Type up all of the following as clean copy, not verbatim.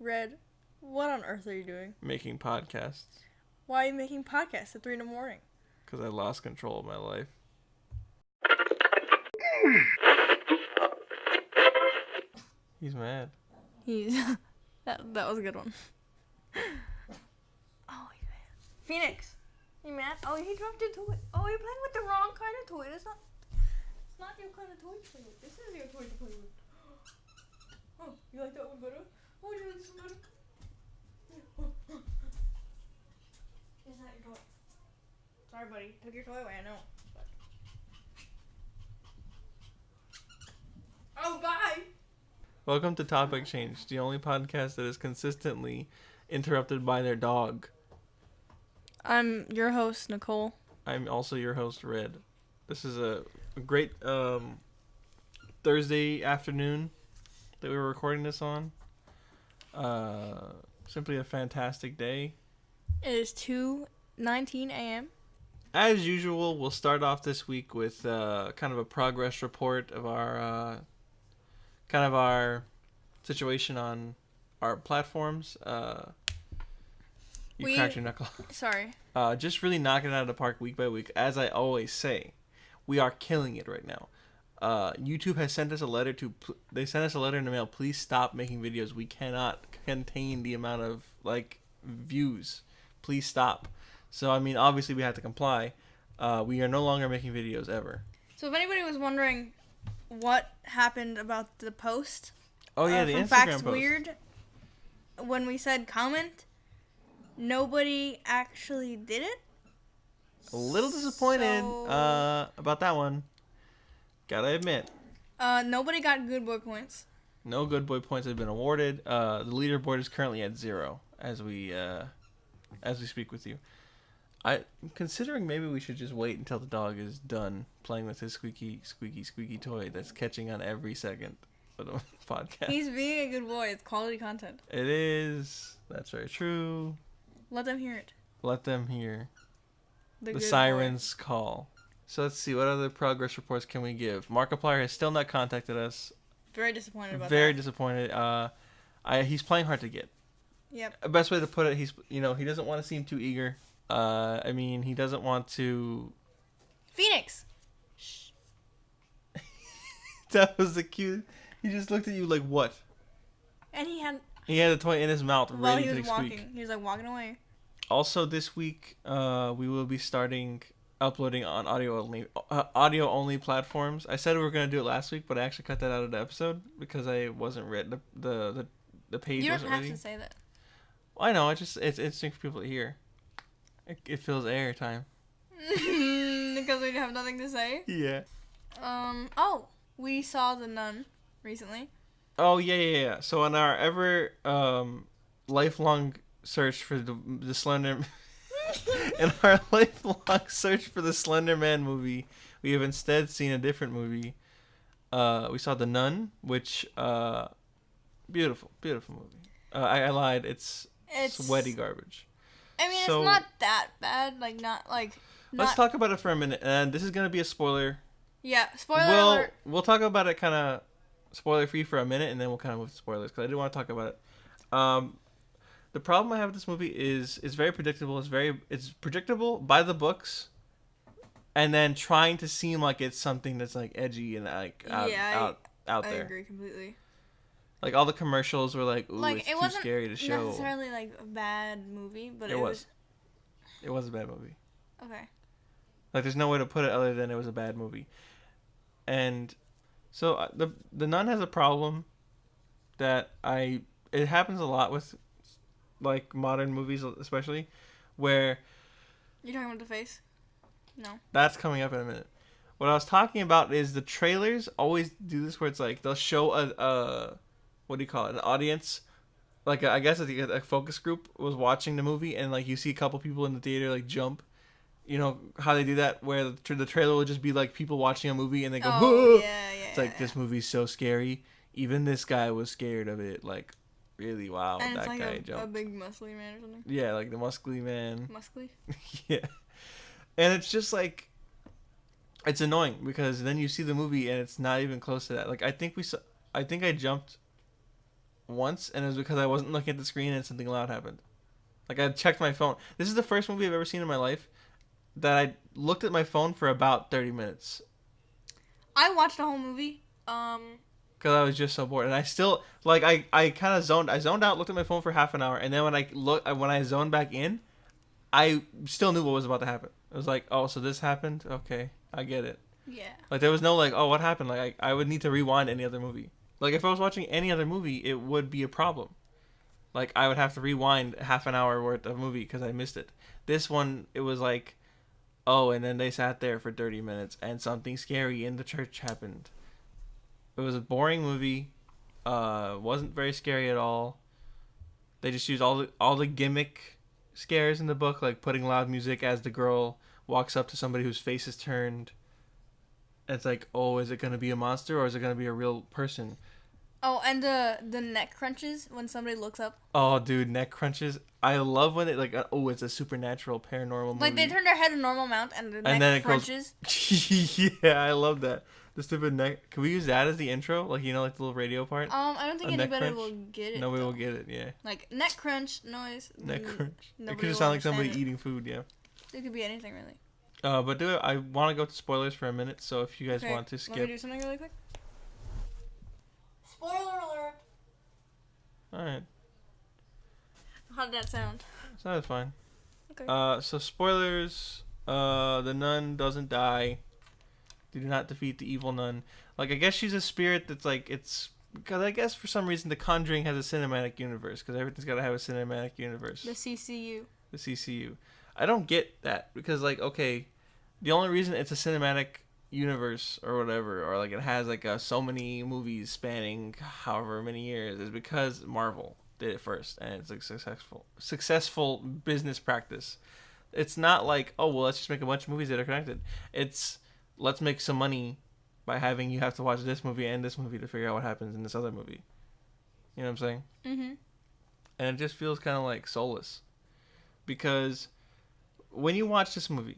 Red, what on earth are you doing? Making podcasts. Why are you making podcasts at 3 a.m? Because I lost control of my life. He's mad. That was a good one. Oh, he's mad. Phoenix, you mad? Oh, he dropped your toy. Oh, you're playing with the wrong kind of toy. It's not your kind of toy to play with. This is your toy to play with. Oh, you like that one better? Oh, you like this one better? It's not your toy. Sorry, buddy. Took your toy away, I know. But... Oh, bye! Welcome to Topic Change, the only podcast that is consistently interrupted by their dog. I'm your host, Nicole. I'm also your host, Red. This is a great Thursday afternoon that we were recording this on. Simply a fantastic day. It is 2:19 a.m. As usual, we'll start off this week with kind of a progress report of our our situation on our platforms. You cracked your knuckle. Sorry. Just really knocking it out of the park week by week. As I always say, we are killing it right now. YouTube has sent us a letter they sent us a letter in the mail. Please stop making videos. We cannot contain the amount of views. Please stop. So I mean, obviously we have to comply. We are no longer making videos ever. So if anybody was wondering what happened about the post, the from Instagram Facts post. Weird, when we said comment, nobody actually did it. A little disappointed about that one. Gotta admit. Nobody got good boy points. No good boy points have been awarded. The leaderboard is currently at 0 as we speak with you. I'm considering maybe we should just wait until the dog is done playing with his squeaky toy that's catching on every second of the podcast. He's being a good boy. It's quality content. It is. That's very true. Let them hear it. Let them hear the good sirens call. So let's see, what other progress reports can we give? Markiplier has still not contacted us. Very disappointed about Very that. disappointed. He's playing hard to get. Yep. The best way to put it, he doesn't want to seem too eager. He doesn't want to... Phoenix! Shh. That was the cute... He just looked at you like, what? And he had the toy in his mouth, while ready he was to walking. squeak. He was walking away. Also this week, we will be starting uploading on audio only platforms. I said we were going to do it last week, but I actually cut that out of the episode because I wasn't ready. The page wasn't ready. You don't have to say that. I know, it's interesting for people to hear. It fills airtime. Because we have nothing to say? Yeah. We saw The Nun recently. Oh, yeah. So on our ever lifelong search for the Slender... in our lifelong search for the Slender Man movie, we have instead seen a different movie. We saw The Nun, which... beautiful movie. I lied. It's sweaty garbage. I mean, it's not that bad. Let's talk about it for a minute, and this is gonna be a spoiler. Yeah, spoiler alert. We'll talk about it kind of spoiler free for a minute, and then we'll kind of move to spoilers because I do want to talk about it. The problem I have with this movie is it's very predictable. It's predictable by the books, and then trying to seem like it's something that's edgy and out there. I agree completely. All the commercials were ooh, it's it too scary to show. It wasn't necessarily a bad movie, but it was. It was a bad movie. Okay. There's no way to put it other than it was a bad movie. And so the Nun has a problem that it happens a lot with modern movies, especially where you're talking about the face? No. That's coming up in a minute. What I was talking about is the trailers always do this where it's they'll show a what do you call it? An audience, I guess a focus group was watching the movie, and you see a couple people in the theater jump. You know how they do that, where the trailer will just be people watching a movie and they go, "Whoa!" Yeah. It's this movie's so scary. Even this guy was scared of it. Really, wow, and that guy jumped. A big muscly man or something. Yeah, the muscly man. Muscly. Yeah, and it's just it's annoying because then you see the movie and it's not even close to that. I think I jumped once, and it was because I wasn't looking at the screen and something loud happened. Like, I checked my phone. This is the first movie I've ever seen in my life that I looked at my phone for about 30 minutes. I watched the whole movie. Because I was just so bored. And I still, like, I kind of zoned out, looked at my phone for half an hour, and then when I zoned back in, I still knew what was about to happen. It was like, oh, so this happened? Okay, I get it. Yeah. Like, there was no, like, oh, what happened? Like, I would need to rewind any other movie. Like, if I was watching any other movie, it would be a problem. Like, I would have to rewind half an hour worth of movie because I missed it. This one, it was like, oh, and then they sat there for 30 minutes and something scary in the church happened. It was a boring movie. Wasn't very scary at all. They just used all the gimmick scares in the book, like putting loud music as the girl walks up to somebody whose face is turned. It's like, oh, is it going to be a monster or is it going to be a real person? Oh, and the neck crunches when somebody looks up. Oh, dude, neck crunches. I love when it, like, oh, it's a supernatural, paranormal movie. Like, they turn their head a normal amount and the neck then it crunches. Yeah, I love that. The stupid neck. Can we use that as the intro? Like, like the little radio part? I don't think anybody will get it. Nobody will get it, yeah. Like, neck crunch noise. Neck crunch. It Nobody could just will sound like somebody understand eating food, yeah. It could be anything, really. But I want to go to spoilers for a minute, so if you guys want to skip. Want me to do something really quick? Spoiler alert! Alright. How did that sound? So that's fine. Okay. So spoilers. The nun doesn't die. They do not defeat the evil nun. Like, I guess she's a spirit that's like, it's... Because I guess for some reason The Conjuring has a cinematic universe. Because everything's got to have a cinematic universe. The CCU. The CCU. I don't get that. Because, like, okay... The only reason it's a cinematic universe or whatever, or like it has like so many movies spanning however many years, is because Marvel did it first, and it's like successful business practice. It's not like, oh well, let's just make a bunch of movies that are connected. It's let's make some money by having you have to watch this movie and this movie to figure out what happens in this other movie. You know what I'm saying? Mm-hmm. And it just feels kind of like soulless, because when you watch this movie.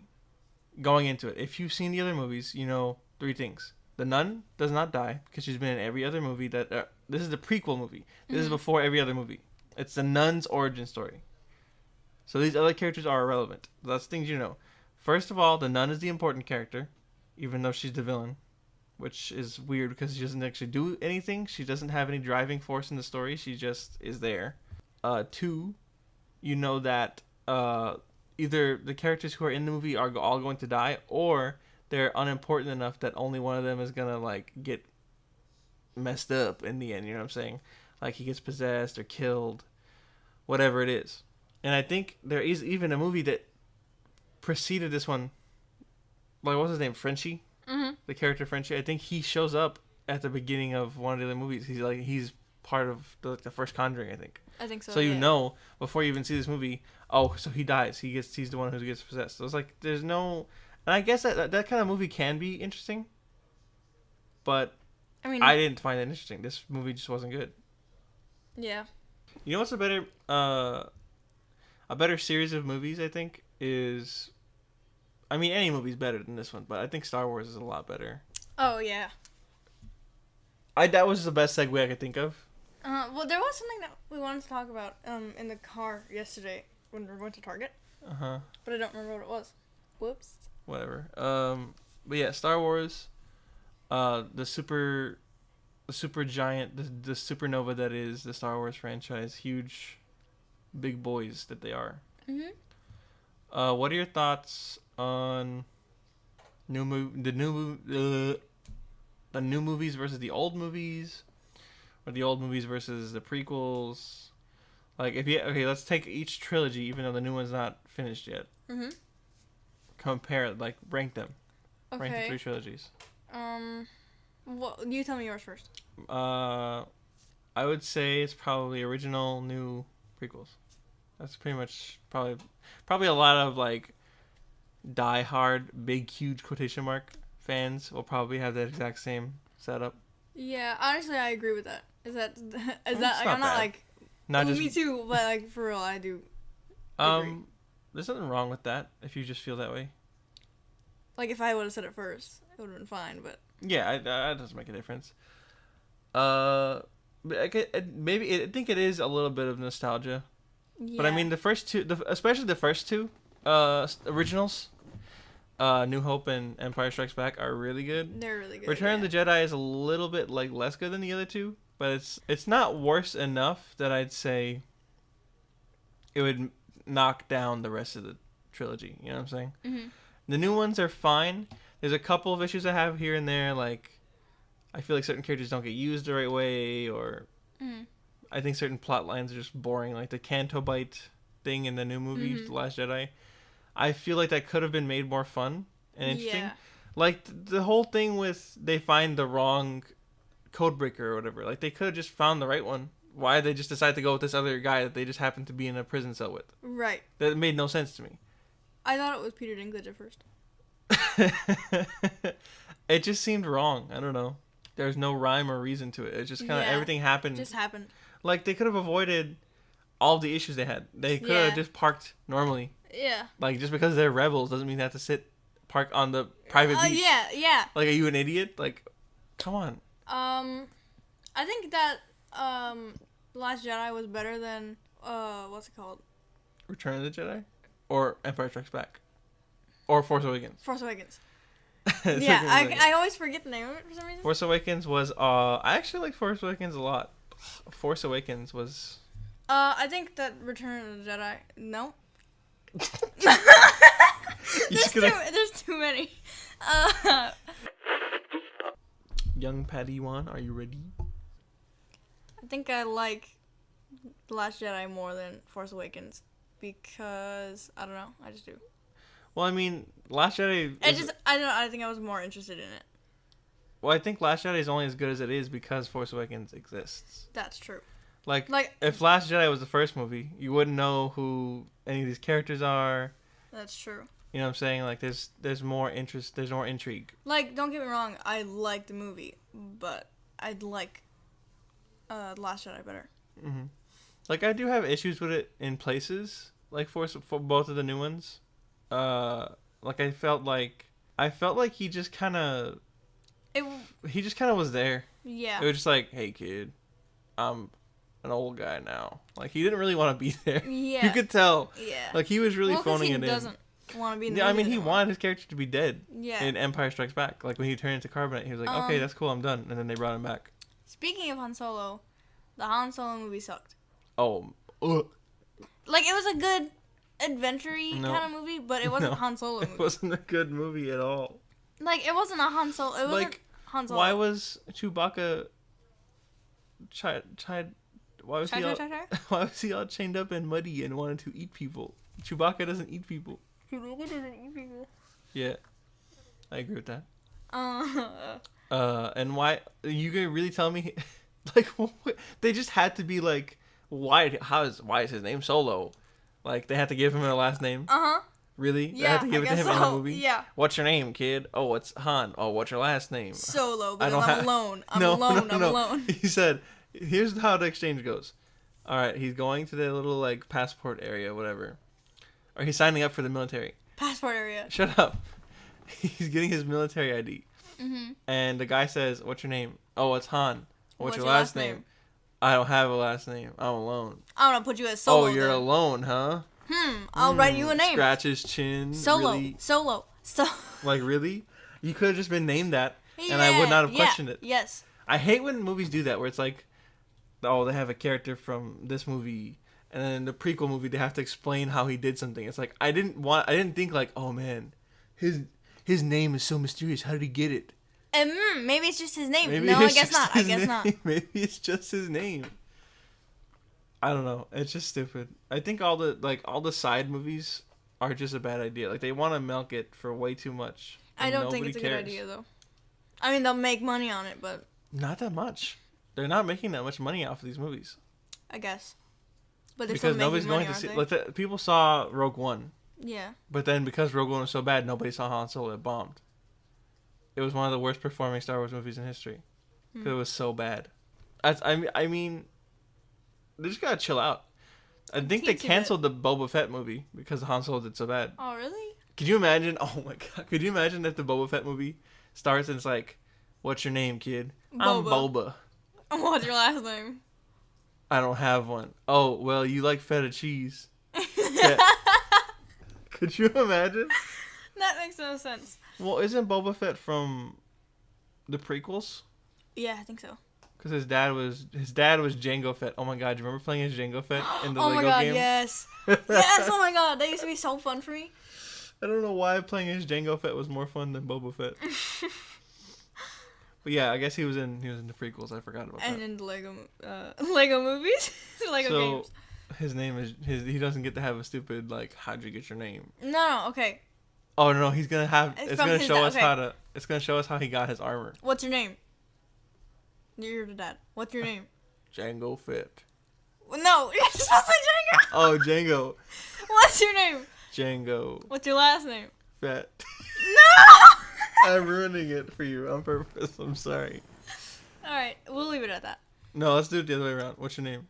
Going into it, if you've seen the other movies, you know 3 things. The nun does not die because she's been in every other movie that... this is the prequel movie. This is before every other movie. It's the nun's origin story. So these other characters are irrelevant. That's things you know. First of all, the nun is the important character, even though she's the villain. Which is weird because she doesn't actually do anything. She doesn't have any driving force in the story. She just is there. 2, you know that... either the characters who are in the movie are all going to die, or they're unimportant enough that only one of them is gonna like get messed up in the end. You know what I'm saying? Like he gets possessed or killed, whatever it is. And I think there is even a movie that preceded this one. Like, what's his name? Frenchie? Mm-hmm. The character Frenchie. I think he shows up at the beginning of one of the other movies. He's part of the first Conjuring, I think. I think so. So you know before you even see this movie, oh, so he dies. He's the one who gets possessed. So it's like there's no, and I guess that kind of movie can be interesting, but I mean, I didn't find it interesting. This movie just wasn't good. Yeah. You know what's a better series of movies? I think is, I mean, any movie's better than this one, but I think Star Wars is a lot better. Oh yeah. That was the best segue I could think of. Well, there was something that we wanted to talk about in the car yesterday when we went to Target. But I don't remember what it was. Whoops. Whatever. But yeah, Star Wars. The super giant, the supernova that is the Star Wars franchise. Huge, big boys that they are. Mhm. What are your thoughts on the new movies versus the old movies? Or the old movies versus the prequels. Like, let's take each trilogy, even though the new one's not finished yet. Mm-hmm. Compare, like, rank them. Okay. Rank the 3 trilogies. Well, you tell me yours first. I would say it's probably original, new, prequels. That's pretty much probably a lot of, like, die-hard, big, huge quotation mark fans will probably have that exact same setup. Yeah, honestly, I agree with that. Is that like, not I'm not bad. like, Not oh, just me too, but like for real, I do. Agree. There's nothing wrong with that if you just feel that way. Like if I would have said it first, it would have been fine. But Yeah, that doesn't make a difference. The maybe I think it is a little bit of nostalgia. Yeah. But I mean, the first two, especially the first two, originals, New Hope and Empire Strikes Back are really good. They're really good. Return of the Jedi is a little bit like less good than the other two, but it's not worse enough that I'd say it would knock down the rest of the trilogy. You know what I'm saying? Mm-hmm. The new ones are fine. There's a couple of issues I have here and there, like I feel like certain characters don't get used the right way, or I think certain plot lines are just boring, like the Canto Bite thing in the new movie, The Last Jedi. I feel like that could have been made more fun and interesting. Yeah. Like the whole thing with they find the wrong code breaker or whatever. Like they could have just found the right one. Why did they just decide to go with this other guy that they just happened to be in a prison cell with? Right. That made no sense to me. I thought it was Peter Dinklage at first. It just seemed wrong. I don't know. There's no rhyme or reason to it. It just kind of everything happened. Just happened. Like they could have avoided all the issues they had. They could have just parked normally. Yeah. Like just because they're rebels doesn't mean they have to park on the private beach. Yeah. Like, are you an idiot? Like, come on. I think that Last Jedi was better than what's it called? Return of the Jedi, or Empire Strikes Back, or Force Awakens. Force Awakens. Yeah, I always forget the name of it for some reason. Force Awakens was I actually like Force Awakens a lot. Force Awakens was. I think that Return of the Jedi. No. There's too many. Young Padawan, are you ready? I think I like The Last Jedi more than Force Awakens because I don't know. I just do. Well, I mean, Last Jedi. I don't know. I think I was more interested in it. Well, I think Last Jedi is only as good as it is because Force Awakens exists. That's true. Like if Last Jedi was the first movie, you wouldn't know who any of these characters are. That's true. You know what I'm saying? Like there's more interest, there's more intrigue. Like, don't get me wrong, I like the movie, but I'd like Last Jedi better. Mm-hmm. Like I do have issues with it in places, like for both of the new ones. Like I felt like he just kind of was there. Yeah. It was just like, hey kid, I'm an old guy now. Like he didn't really want to be there. Yeah. You could tell. Yeah. Like he was really phoning it in. He doesn't want to be in the movie. I mean, he anymore. wanted his character to be dead. Yeah. In Empire Strikes Back, like when he turned into Carbonite, he was like, okay, that's cool, I'm done, and then they brought him back. Speaking of Han Solo, the Han Solo movie sucked. Oh. Like it was a good adventure-y kind of movie, but it wasn't a Han Solo movie. It wasn't a good movie at all. Like it wasn't a Han Solo. It wasn't Han Solo. Why was Chewbacca why was he all chained up and muddy and wanted to eat people? Chewbacca doesn't eat people. Chewbacca doesn't eat people. Yeah, I agree with that. And why you gonna really tell me? Like they just had to be like, why is his name Solo? Like they had to give him a last name. Really? Yeah, they had to give it to him in the movie. Yeah. What's your name, kid? Oh, it's Han. Oh, what's your last name? Solo. Because I'm alone. I'm alone. He said, "Here's how the exchange goes. All right, he's going to the little like passport area, whatever, or he's signing up for the military. Passport area. Shut up. He's getting his military ID. And the guy says, "What's your name? Oh, it's Han. What's your last name? I don't have a last name. I'm alone. I'm gonna put you as Solo. Oh, you're alone, huh? I'll write you a name. Scratch his chin. Solo. Really? Solo. Like, really? You could have just been named that, and I would not have questioned it. Yes. I hate when movies do that, where it's like, oh, they have a character from this movie, and then in the prequel movie, they have to explain how he did something. It's like, I didn't think like, oh man, his name is so mysterious. How did he get it? And maybe it's just his name. I guess not. Maybe it's just his name. I don't know. It's just stupid. I think all the side movies are just a bad idea. Like they want to milk it for way too much. I don't think it's a good idea though. I mean, they'll make money on it, but not that much. They're not making that much money off of these movies. I guess. But they're because still nobody's making going money, to see. Like people saw Rogue One. Yeah. But then because Rogue One was so bad, nobody saw Han Solo. It bombed. It was one of the worst performing Star Wars movies in history. Because it was so bad. I mean, they just gotta chill out. I think they canceled the Boba Fett movie because Han Solo did so bad. Oh, really? Could you imagine? Oh my god. Could you imagine if the Boba Fett movie starts and it's like, what's your name, kid? Boba. I'm Boba. What's your last name? I don't have one. Oh, well, you like feta cheese. Yeah. Could you imagine? That makes no sense. Well, isn't Boba Fett from the prequels? Yeah, I think so. Because his dad was Jango Fett. Oh my god, do you remember playing as Jango Fett in the oh Lego my god, game? yes. Yes, oh my god, that used to be so fun for me. I don't know why playing as Jango Fett was more fun than Boba Fett. But yeah, I guess he was in the prequels. I forgot about that. And in the Lego movies, Lego games. His name is he doesn't get to have a stupid like how'd you get your name? No, okay. Oh no, he's gonna have it's gonna show us okay. it's gonna show us how he got his armor. What's your name? You're the dad. What's your name? Jango Fett. No, you're supposed to say Django. Oh, Jango. What's your name? Django. What's your last name? Fett. No! I'm ruining it for you on purpose. I'm sorry. Alright, we'll leave it at that. No, let's do it the other way around. What's your name?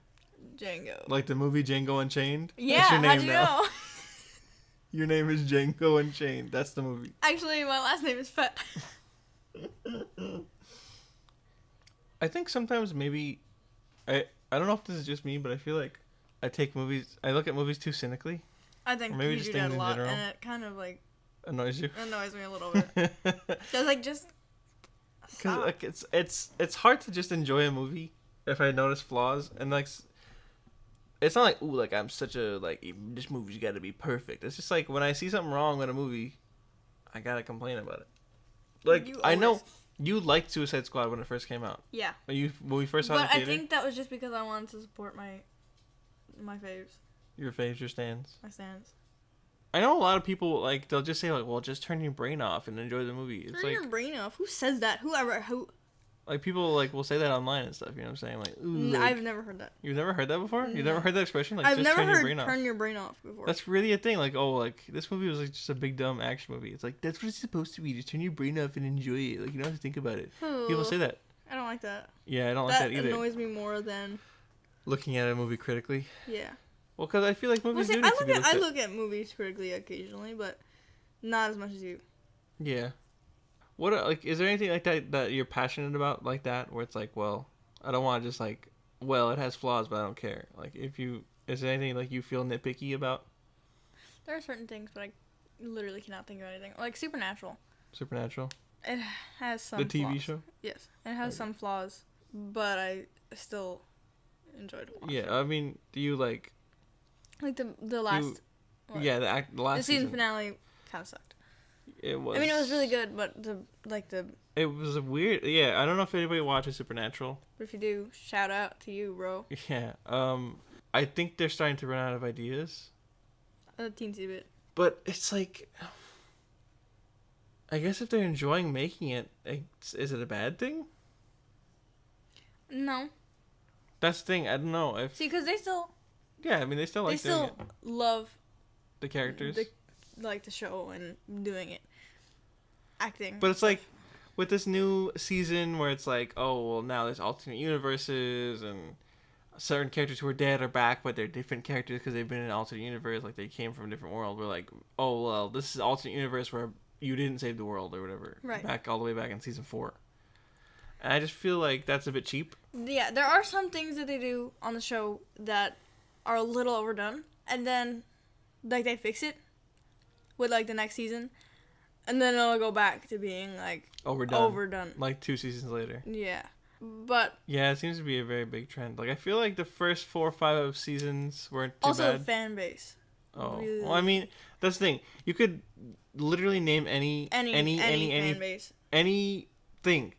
Django. Like the movie Django Unchained? Yeah, that's your name how'd you now. know? Your name is Django Unchained. That's the movie. Actually, my last name is Fett. I think sometimes maybe I don't know if this is just me, but I feel like I look at movies too cynically. I think maybe you just do that things a in lot, general. and it kind of like Annoys you? annoys me a little bit. Cause like just Because like it's hard to just enjoy a movie if I notice flaws, and like it's not like ooh like I'm such a like this movie's got to be perfect. It's just like when I see something wrong with a movie, I gotta complain about it. Like I know you liked Suicide Squad when it first came out. Yeah. When we first saw it in But the theater. I think that was just because I wanted to support my faves, Your faves, your stands. my stands. I know a lot of people like they'll just say like, well, just turn your brain off and enjoy the movie. It's Turn like your brain off. Who says that? Who? like people like will say that online and stuff. You know what I'm saying? Like, ooh, like, I've never heard that. you've never heard that before. You've never heard that expression? Like, I've just never turn heard your brain off. turn your brain off before. That's really a thing. Like, oh, like this movie was like just a big dumb action movie. It's like that's what it's supposed to be. Just turn your brain off and enjoy it. Like you don't have to think about it. People say that. I don't like that. Yeah, I don't like that either. That annoys me more than Looking at a movie critically. yeah. Well, because I feel like movies do need to be looked I at. look at movies critically occasionally, but not as much as you. Yeah. What like is there anything like that you're passionate about like that where it's like, well, I don't want to just like, well, it has flaws, but I don't care. Like is there anything like you feel nitpicky about? There are certain things, but I literally cannot think of anything. Like Supernatural. Supernatural. It has some The TV flaws. show? Yes. It has some flaws, but I still enjoyed watching. Yeah, I mean, do you like the last yeah, the last season finale kind of sucked. It was. I mean, it was really good, but It was a weird. Yeah, I don't know if anybody watches Supernatural. But if you do, shout out to you, bro. Yeah. I think they're starting to run out of ideas. A teensy bit. But it's like, I guess if they're enjoying making it, is it a bad thing? No. That's the thing. I don't know. See, because they still. Yeah, I mean, they still like doing it. Love The characters. the show and doing it. Acting. But it's like, with this new season where it's like, oh, well, now there's alternate universes and certain characters who are dead are back, but they're different characters because they've been in an alternate universe, like they came from a different world. We're like, oh, well, this is alternate universe where you didn't save the world or whatever. Right. Back all the way back in season 4. And I just feel like that's a bit cheap. Yeah, there are some things that they do on the show that are a little overdone, and then like they fix it with like the next season, and then it'll go back to being like overdone. Like 2 seasons later. Yeah. But yeah, it seems to be a very big trend. Like I feel like the first 4 or 5 seasons weren't too also bad. fan base. Oh, really. well, I mean, that's the thing. You could literally name any fan base. anything.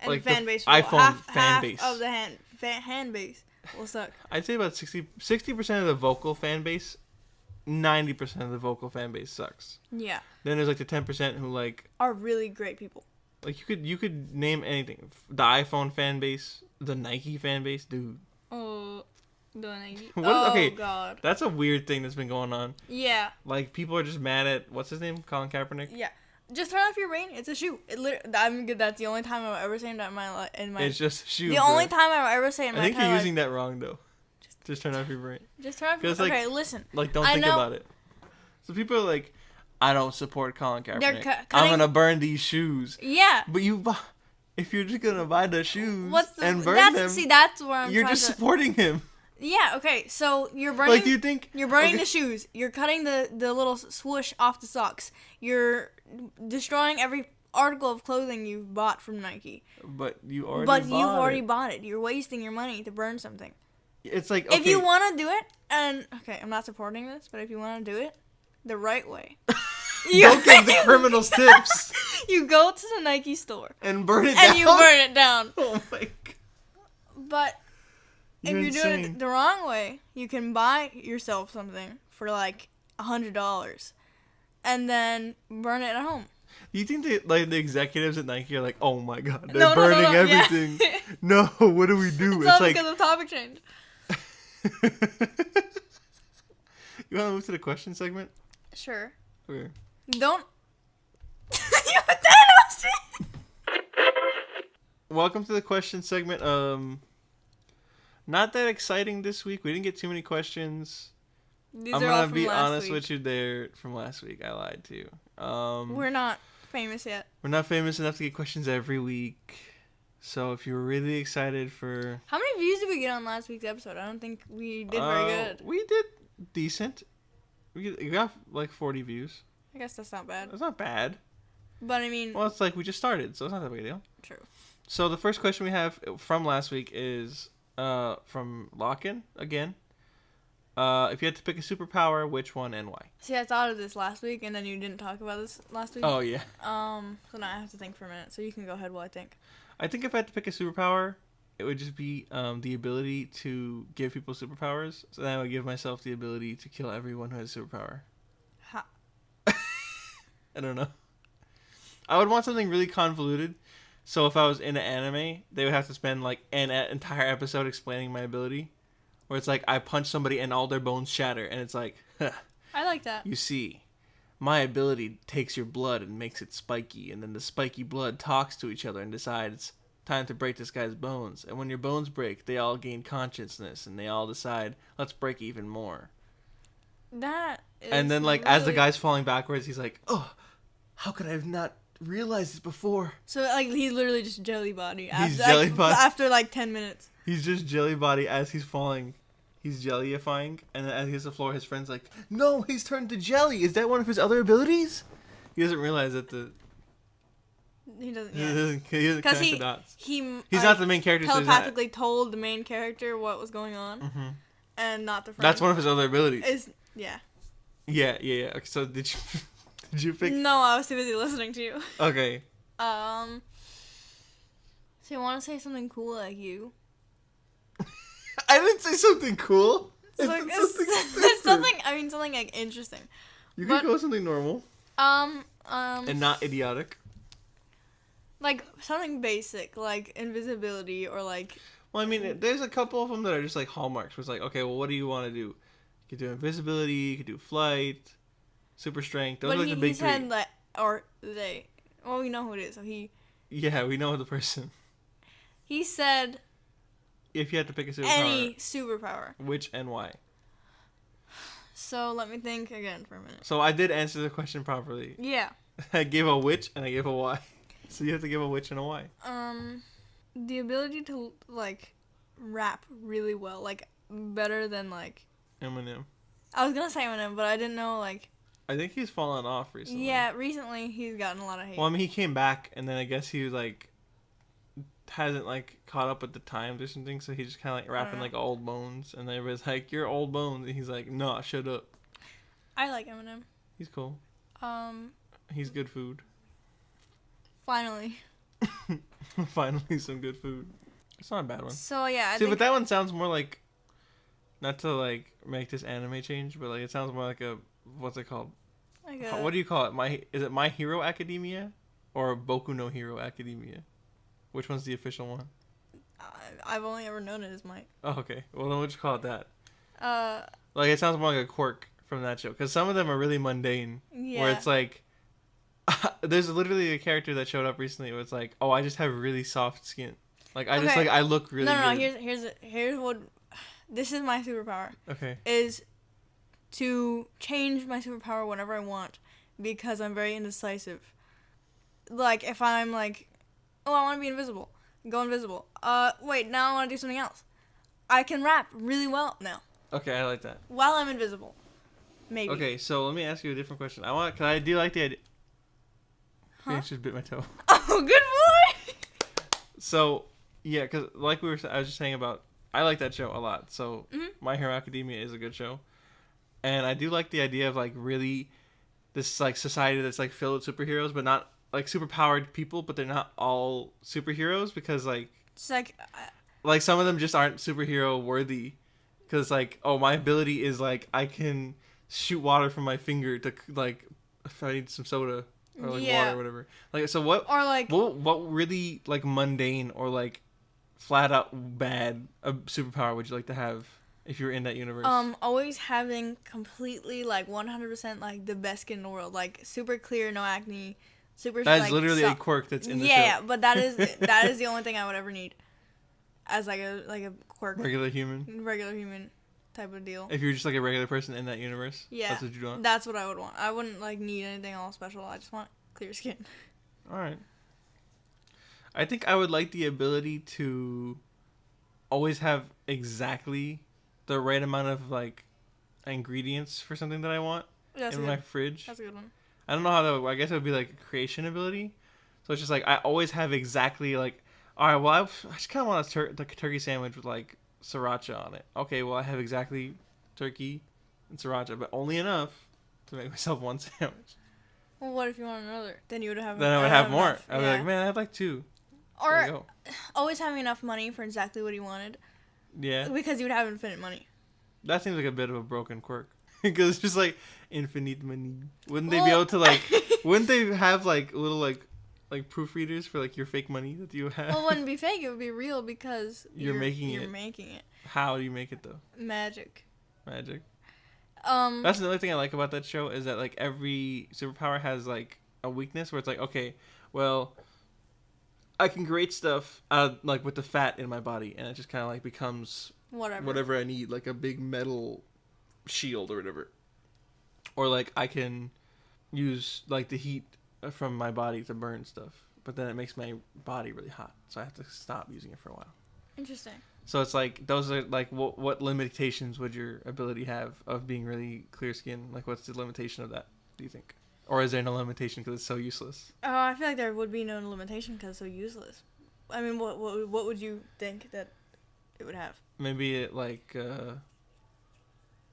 And like fan the base. iPhone fan half base. of the hand base will suck. I'd say about 60% of the vocal fan base, 90% of the vocal fan base sucks. Yeah. Then there's like the 10% who like are really great people. Like you could name anything. The iPhone fan base, the Nike fan base, dude. Oh, the Nike. Okay, God. That's a weird thing that's been going on. Yeah. Like people are just mad at what's his name, Colin Kaepernick. Yeah. Just turn off your brain. It's a shoe. That's the only time I've ever said that in my life. It's just a shoe. The only time I've ever said in my I think entire you're life. using that wrong though. Just turn off your brain. Just turn off your brain. Okay, listen. Like don't think about it. So people are like, I don't support Colin Kaepernick. Cutting... I'm gonna burn these shoes. Yeah. But if you're just gonna buy the shoes and burn that's them, see that's where I'm you're trying just to, supporting him. yeah, okay, so you're burning Like, do you think you're burning okay. the shoes, you're cutting the little swoosh off the socks, you're destroying every article of clothing you've bought from Nike. But you've already bought it. You're wasting your money to burn something. It's like, okay. If you want to do it, and okay, I'm not supporting this, but if you want to do it the right way, don't give the criminals tips. You go to the Nike store And burn it down. and you burn it down. Oh my god. But if you're doing it the wrong way, you can buy yourself something for like $100 and then burn it at home. Do you think that, like, the executives at Nike are like, oh my god, they're burning everything. Yeah. No, what do we do? It's all like because of topic change. You want to move to the question segment? Sure. Okay. Don't. You put that in Welcome to the question segment. Not that exciting this week. We didn't get too many questions. These I'm are all gonna from be last honest week. with you. They're from last week. I lied to you. We're not famous yet. We're not famous enough to get questions every week. So if you're really excited for... How many views did we get on last week's episode? I don't think we did very good. We did decent. We got like 40 views. I guess that's not bad. That's not bad. But I mean... Well, it's like we just started, so it's not that big a deal. True. So the first question we have from last week is from Locken again. If you had to pick a superpower, which one and why? See, I thought of this last week, and then you didn't talk about this last week. Oh, yeah. So now I have to think for a minute, so you can go ahead while I think. I think if I had to pick a superpower, it would just be the ability to give people superpowers. So then I would give myself the ability to kill everyone who has a superpower. Ha. I don't know. I would want something really convoluted. So if I was in an anime, they would have to spend like an entire episode explaining my ability. Where it's like, I punch somebody and all their bones shatter. And it's like, huh, I like that. you see, my ability takes your blood and makes it spiky. And then the spiky blood talks to each other and decides, time to break this guy's bones. And when your bones break, they all gain consciousness. And they all decide, let's break even more. That is And then like, really... as the guy's falling backwards, he's like, oh, how could I have not realized this before? So like, he's literally just jelly body. He's jelly body. After like 10 minutes. He's just jelly body as he's falling. He's jellyifying, and then as he hits the floor, his friend's like, no, he's turned to jelly. Is that one of his other abilities? He doesn't realize that He doesn't. he Yeah. doesn't connect the dots. He's not the main character. Telepathically told the main character what was going on, Mm-hmm. and not the friend. That's one of his other abilities. Yeah. Yeah. Okay, so did you pick? No, I was too busy listening to you. Okay. So you want to say something cool like you? I didn't say something cool. It's something. I mean, something like interesting. You can go with something normal. And not idiotic. like something basic, like invisibility or like. Well, I mean, there's a couple of them that are just like hallmarks. Where it's like, okay, well, what do you want to do? You could do invisibility. You could do flight, super strength. Those are like the big three. Said like, or they. Well, we know who it is. So he. Yeah, we know the person. He said. If you had to pick a superpower. Any superpower. Which and why? So let me think again for a minute. So I did answer the question properly. Yeah. I gave a which and I gave a why. So you have to give a which and a why. The ability to like rap really well, like better than like Eminem. I was gonna say Eminem, but I didn't know like. I think he's fallen off recently. Yeah, recently he's gotten a lot of hate. Well, I mean, he came back and then I guess he was like hasn't like caught up with the times or something, so he's just kind of like rapping like old bones, and everybody's like, "You're old bones," and he's like, "No, shut up." I like Eminem. He's cool. He's good food. Finally. Finally, some good food. It's not a bad one. So yeah, but that one sounds more like, not to like make this anime change, but like it sounds more like a, what's it called? Like what do you call it? Is it My Hero Academia or Boku no Hero Academia? Which one's the official one? I've only ever known it as Mike. Oh, okay. Well, then we'll just call it that. Like it sounds more like a quirk from that show, because some of them are really mundane. Yeah. Where it's like, there's literally a character that showed up recently where it's like, oh, I just have really soft skin. Like I just like I look really. No. Good. Here's what. This is my superpower. Okay. Is to change my superpower whenever I want, because I'm very indecisive. Like if I'm like Oh, I want to be invisible. Go invisible. Wait, now I want to do something else. I can rap really well now Okay, I like that. while I'm invisible. Maybe. Okay, so let me ask you a different question. Cause I do like the idea. Huh? Phoenix just bit my toe. Oh, good boy. So, yeah, because like I was just saying about, I like that show a lot. So, My Hero Academia is a good show. And I do like the idea of, like, really this, like, society that's, like, filled with superheroes, but not, like, superpowered people, but they're not all superheroes because, like... It's like... Like, some of them just aren't superhero worthy. Because, like, oh, my ability is, like, I can shoot water from my finger to, like, if I need some soda or, like, water or whatever. Like, so what... Or, like... What really, like, mundane or, like, flat out bad superpower would you like to have if you were in that universe? Always having completely, like, 100%, like, the best skin in the world. Like, super clear, no acne, super... That is like, literally a quirk that's in the show. Yeah, but that is the only thing I would ever need. As, like a quirk. Regular human? Regular human type of deal. If you're just, like, a regular person in that universe? Yeah. That's what you want? That's what I would want. I wouldn't, like, need anything all special. I just want clear skin. Alright. I think I would like the ability to always have exactly the right amount of, like, ingredients for something that I want in my fridge. That's a good one. I don't know how to... I guess it would be, like, a creation ability. So it's just, like, I always have exactly, like... Alright, well, I just kind of want a turkey sandwich with, like, sriracha on it. Okay, well, I have exactly turkey and sriracha, but only enough to make myself one sandwich. Well, what if you want another? Then you would have... Then I would have more. Enough. I'd be like, man, I'd like two. Or always having enough money for exactly what you wanted. Yeah. Because you would have infinite money. That seems like a bit of a broken quirk. Because it's just, like, infinite money. Wouldn't they be able to, like... Wouldn't they have, like, little, like proofreaders for, like, your fake money that you have? Well, it wouldn't be fake. It would be real because you're making it. How do you make it, though? Magic. That's another thing I like about that show is that, like, every superpower has, like, a weakness where it's like, okay, well, I can create stuff like with the fat in my body, and it just kind of like becomes whatever I need, like a big metal shield or whatever. Or like I can use like the heat from my body to burn stuff, but then it makes my body really hot, so I have to stop using it for a while. Interesting. So it's like those are like what limitations would your ability have of being really clear skin? Like what's the limitation of that? Do you think? Or is there no limitation because it's so useless? I feel like there would be no limitation because it's so useless. I mean, what would you think that it would have? Maybe it like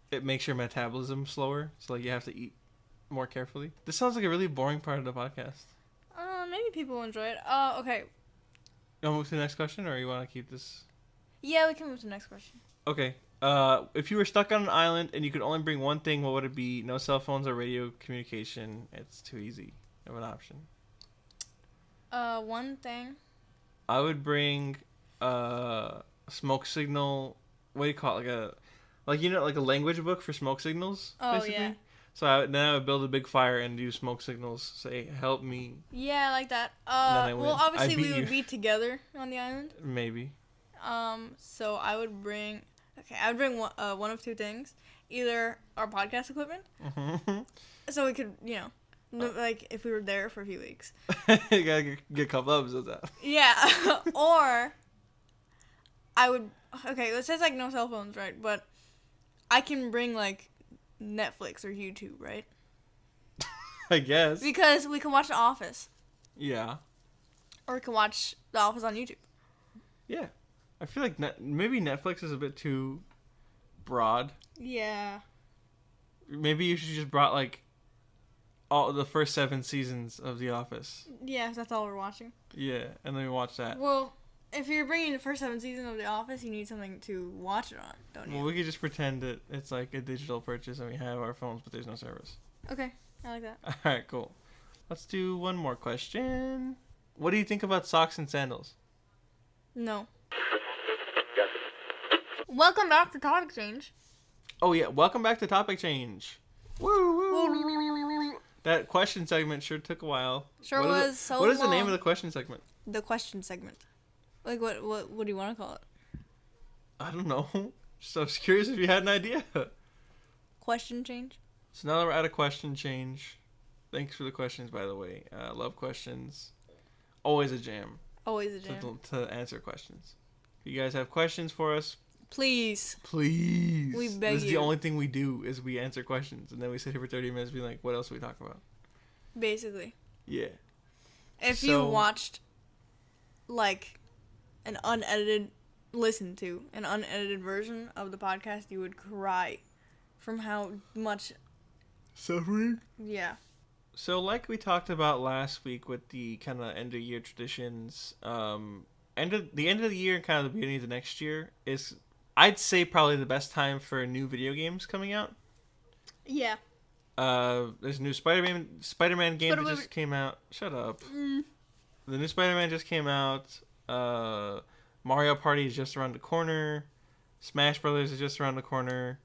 it makes your metabolism slower, so like you have to eat more carefully. This sounds like a really boring part of the podcast. Maybe people will enjoy it. Okay. You want to move to the next question, or you want to keep this? Yeah, we can move to the next question. Okay. If you were stuck on an island and you could only bring one thing, what would it be? No cell phones or radio communication. It's too easy of an option. One thing. I would bring a smoke signal. What do you call it? Like a language book for smoke signals. Oh, basically. yeah. So I would build a big fire and use smoke signals. Say, help me. Yeah, I like that. Well, obviously we would be together on the island. Maybe. So I would bring. Okay, I would bring one of two things. Either our podcast equipment, so we could, like if we were there for a few weeks. You gotta get a couple episodes out. Yeah, or I would. Okay, it says like no cell phones, right? But I can bring like Netflix or YouTube, right? I guess. Because we can watch The Office. Yeah. Or we can watch The Office on YouTube. Yeah. I feel like maybe Netflix is a bit too broad. Yeah. Maybe you should just brought like all the first 7 seasons of The Office. Yeah, that's all we're watching. Yeah, and then we watch that. Well, if you're bringing the first 7 seasons of The Office, you need something to watch it on, don't you? Well, we could just pretend that it's like a digital purchase and we have our phones, but there's no service. Okay, I like that. All right, cool. Let's do one more question. What do you think about socks and sandals? No. Welcome back to Topic Change. Oh, yeah. Welcome back to Topic Change. Woo, woo. That question segment sure took a while. Sure was so long. What is the name of the question segment? The question segment. Like, what do you want to call it? I don't know. Just I was curious if you had an idea. Question change? So now that we're at a question change. Thanks for the questions, by the way. Love questions. Always a jam. Always a jam. to answer questions. If you guys have questions for us, Please. we beg this is the you. only thing we do is we answer questions, and then we sit here for 30 minutes being like, what else do we talk about? Basically. Yeah. If you watched, like, an unedited version of the podcast, you would cry from how much suffering. Yeah. So, like we talked about last week with the kind of end of year traditions, the end of the year and kind of the beginning of the next year is, I'd say, probably the best time for new video games coming out. Yeah. There's a new Spider-Man game that just came out. Shut up. The new Spider-Man just came out. Mario Party is just around the corner. Smash Brothers is just around the corner.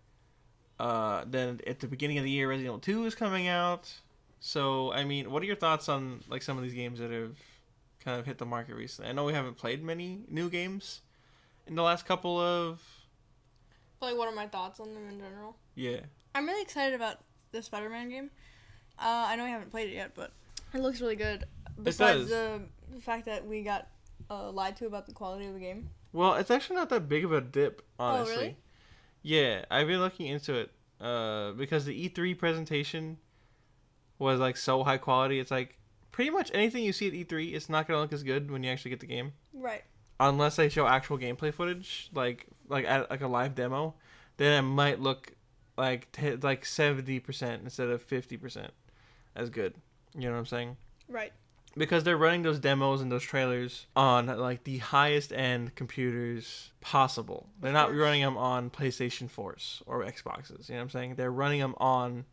Then at the beginning of the year, Resident Evil 2 is coming out. So, I mean, what are your thoughts on like some of these games that have kind of hit the market recently? I know we haven't played many new games in the last couple of... Like, what are my thoughts on them in general? Yeah. I'm really excited about the Spider-Man game. I know we haven't played it yet, but it looks really good. Besides the fact that we got lied to about the quality of the game. Well, it's actually not that big of a dip, honestly. Oh, really? Yeah, I've been looking into it because the E3 presentation was like so high quality. It's like pretty much anything you see at E3, it's not going to look as good when you actually get the game. Right. Unless they show actual gameplay footage, like a live demo, then it might look like 70% instead of 50% as good. You know what I'm saying? Right. Because they're running those demos and those trailers on like the highest end computers possible. They're not running them on PlayStation 4s or Xboxes. You know what I'm saying? They're running them on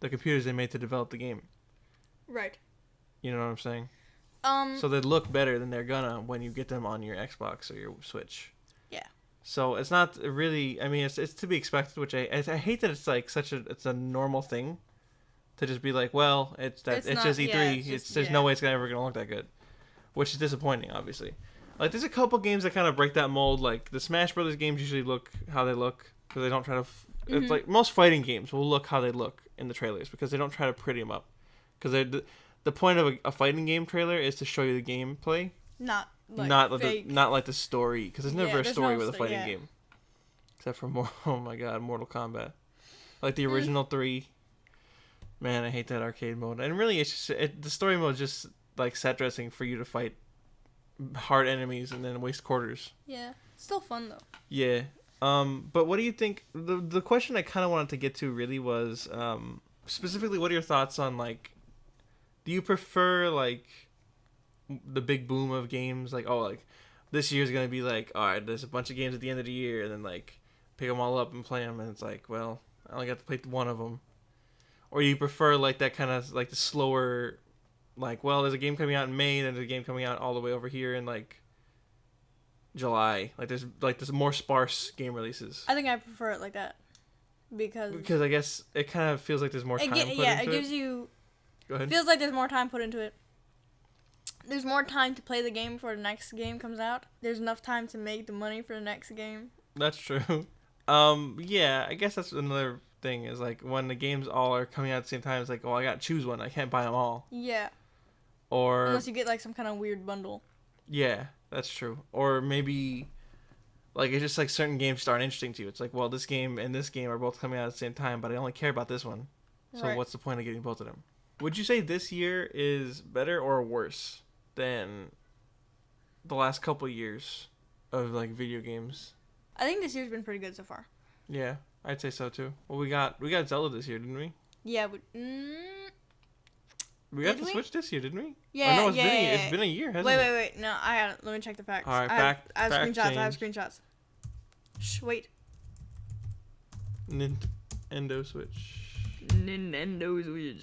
the computers they made to develop the game. Right. You know what I'm saying? So they look better than they're gonna when you get them on your Xbox or your Switch. Yeah. So it's not really. I mean, it's to be expected. Which I hate that it's like it's a normal thing to just be like, well, it's just E3. Yeah, There's no way it's ever gonna look that good, which is disappointing, obviously. Like there's a couple games that kind of break that mold. Like the Smash Brothers games usually look how they look because they don't try to. It's like most fighting games will look how they look in the trailers because they don't try to pretty them up. Because the point of a fighting game trailer is to show you the gameplay, not like the story. Because there's never a story with a fighting game, except for Mortal Kombat, like the original 3. Man, I hate that arcade mode. And really, it's just the story mode is just like set dressing for you to fight hard enemies and then waste quarters. Yeah, still fun though. Yeah. But what do you think? The question I kind of wanted to get to really was specifically, what are your thoughts on like? Do you prefer like the big boom of games? Like, oh, like this year's gonna be like, all right, there's a bunch of games at the end of the year, and then like pick them all up and play them, and it's like, well, I only got to play one of them. Or you prefer like that kind of like the slower, like, well, there's a game coming out in May, then there's a game coming out all the way over here in like July. Like there's more sparse game releases. I think I prefer it like that because I guess it kind of feels like there's more time put into it. Yeah, it gives you. Go ahead. Feels like there's more time put into it. There's more time to play the game before the next game comes out. There's enough time to make the money for the next game. That's true. Yeah, I guess that's another thing is like when the games all are coming out at the same time, it's like, oh, I gotta choose one. I can't buy them all. Yeah. Or unless you get like some kind of weird bundle. Yeah, that's true. Or maybe like it's just like certain games aren't interesting to you. It's like, well, this game and this game are both coming out at the same time, but I only care about this one. So what's the point of getting both of them? Would you say this year is better or worse than the last couple years of like video games? I think this year's been pretty good so far. Yeah, I'd say so too. Well, we got Zelda this year, didn't we? Yeah, we got the Switch this year, didn't we? Yeah, no, it's been a year, hasn't it? Wait. No, let me check the facts. All right, I have screenshots. Shh, wait. Nintendo Switch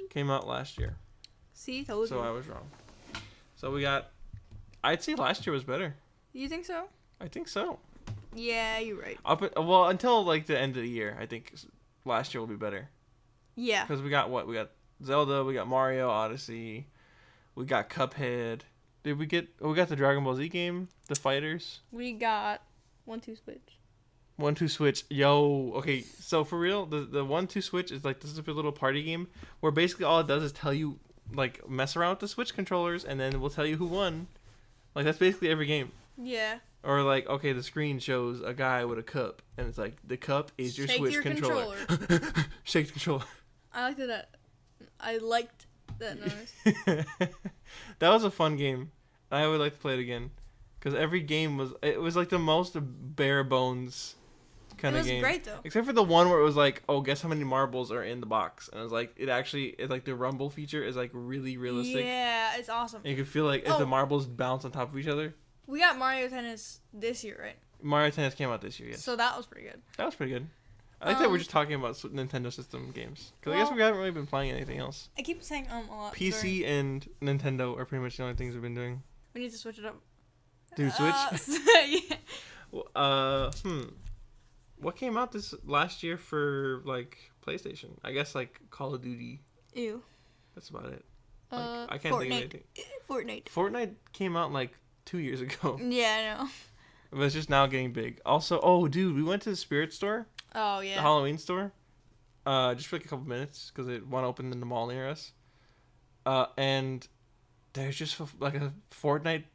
came out last year. See, told you. So I was wrong. So we got. I'd say last year was better. You think so? I think so. Yeah, you're right. Until like the end of the year, I think last year will be better. Yeah. Because we got Zelda, we got Mario Odyssey, we got Cuphead. Did we get? Oh, we got the Dragon Ball Z game, the Fighters. We got 1-2 Switch. 1-2 Switch, yo. Okay, so for real, the 1-2 Switch is like this is a little party game where basically all it does is tell you like mess around with the Switch controllers, and then we'll tell you who won, Like that's basically every game. Yeah. Or like, okay, the screen shows a guy with a cup, and it's like the cup is your Shake Switch your controller. Shake the controller. I liked that. I liked that noise. That was a fun game. I would like to play it again, because every game was like the most bare bones kind of game. It was great though. Except for the one where it was like, oh, guess how many marbles are in the box, and it was like it's like the rumble feature is like really realistic. Yeah, it's awesome. And you can feel like if the marbles bounce on top of each other. We got Mario Tennis this year, right? Mario Tennis came out this year, yes. So that was pretty good. That was pretty good. I like that we're just talking about Nintendo system games. Because I guess we haven't really been playing anything else. I keep saying a lot. PC and Nintendo are pretty much the only things we've been doing. We need to switch it up. Dude, Switch? Yeah. What came out this last year for, like, PlayStation? I guess, like, Call of Duty. Ew. That's about it. Like, I can't think of anything. Fortnite came out, like, 2 years ago. Yeah, I know. But it's just now getting big. Also, oh, dude, we went to the Spirit store. Oh, yeah. The Halloween store. Just for like a couple minutes because it one opened in the mall near us. And there's just like a Fortnite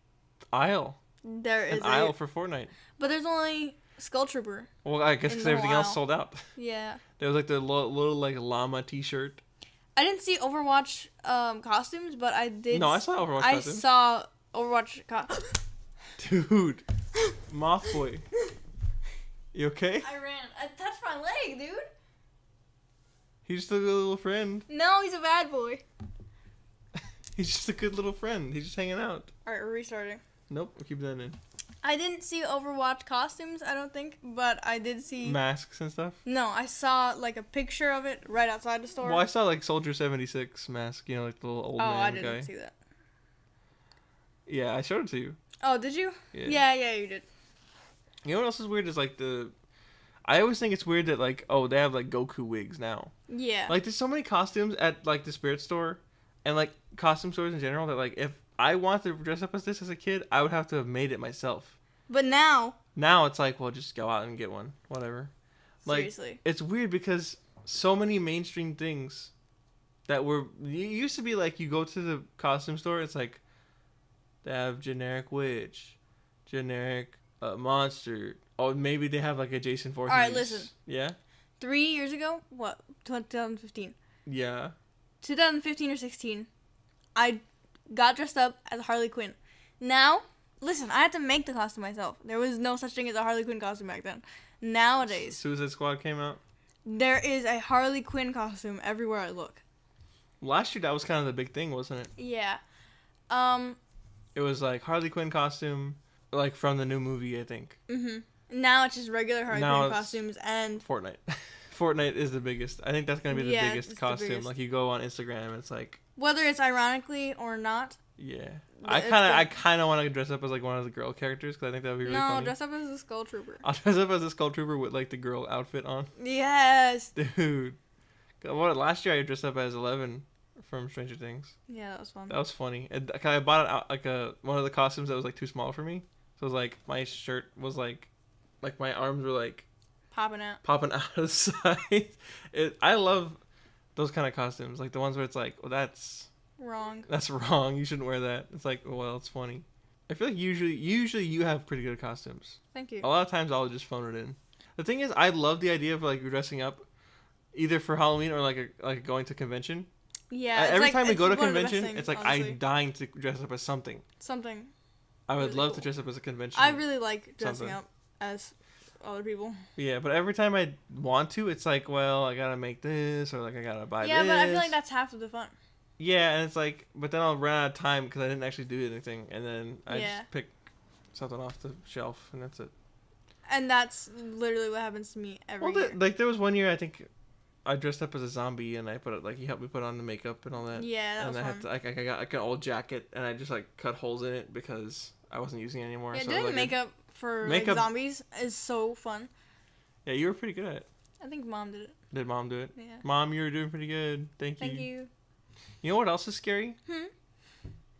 aisle. There is an aisle for Fortnite. But there's only Skull Trooper. Well, I guess because everything else sold out. Yeah. There was like the little like llama T-shirt. I didn't see Overwatch costumes, but I did. No, I saw Overwatch costumes. I saw Overwatch Dude, Moth Boy. You okay? I ran. I touched my leg, dude. He's just a good little friend. No, he's a bad boy. He's just a good little friend. He's just hanging out. Alright, we're restarting. Nope, we'll keep that in. I didn't see Overwatch costumes, I don't think, but I did see... Masks and stuff? No, I saw, like, a picture of it right outside the store. Well, I saw, like, Soldier 76 mask, you know, like the little old man guy. Oh, I didn't see that. Yeah, I showed it to you. Oh, did you? Yeah, you did. You know what else is weird is, like, I always think it's weird that, like, oh, they have, like, Goku wigs now. Yeah. Like, there's so many costumes at, like, the Spirit store and, like, costume stores in general that, like, if I wanted to dress up as this as a kid, I would have to have made it myself. But now it's like, well, just go out and get one. Whatever. Like, seriously. It's weird because so many mainstream things that were... It used to be, like, you go to the costume store, it's like, they have generic witch, generic monster. Oh, maybe they have, like, a Jason Voorhees. Alright, listen. Yeah? 3 years ago? What? 2015. Yeah. 2015 or 16. I got dressed up as Harley Quinn. Now, listen, I had to make the costume myself. There was no such thing as a Harley Quinn costume back then. Nowadays, Suicide Squad came out. There is a Harley Quinn costume everywhere I look. Last year, that was kind of the big thing, wasn't it? Yeah. It was like Harley Quinn costume, like from the new movie, I think. Mhm. Now it's just regular Harley Quinn costumes and Fortnite. Fortnite is the biggest. I think that's gonna be the biggest costume. The biggest. Like you go on Instagram, it's like whether it's ironically or not. Yeah, I kind of want to dress up as like one of the girl characters because I think that would be really funny. No, dress up as a Skull Trooper. I'll dress up as a Skull Trooper with like the girl outfit on. Yes. Dude, last year I dressed up as 11 from Stranger Things. Yeah, that was fun. That was funny. I bought it out like one of the costumes that was like too small for me. So it was like my shirt was like my arms were like popping out of the side. I love those kind of costumes, like the ones where it's like, well, that's wrong. You shouldn't wear that. It's like, well, it's funny. I feel like usually you have pretty good costumes. Thank you. A lot of times I'll just phone it in. The thing is, I love the idea of like dressing up, either for Halloween or like going to convention. Yeah. Every time we go to convention, it's like honestly. I'm dying to dress up as something. I would really love to dress up as a convention. I really like dressing up as other people. Yeah, but every time I want to, it's like, well, I gotta make this or like I gotta buy this. Yeah, but I feel like that's half of the fun. Yeah, and it's like, but then I'll run out of time because I didn't actually do anything, and then I just pick something off the shelf, and that's it. And that's literally what happens to me every year. Like there was one year I think I dressed up as a zombie, and I he helped me put on the makeup and all that. Yeah, that was fun. And I got like an old jacket, and I just like cut holes in it because I wasn't using it anymore. Yeah, so doing makeup for like, zombies is so fun. Yeah, you were pretty good at it. I think Mom did it. Did Mom do it? Yeah. Mom, you were doing pretty good. Thank you. Thank you. You know what else is scary?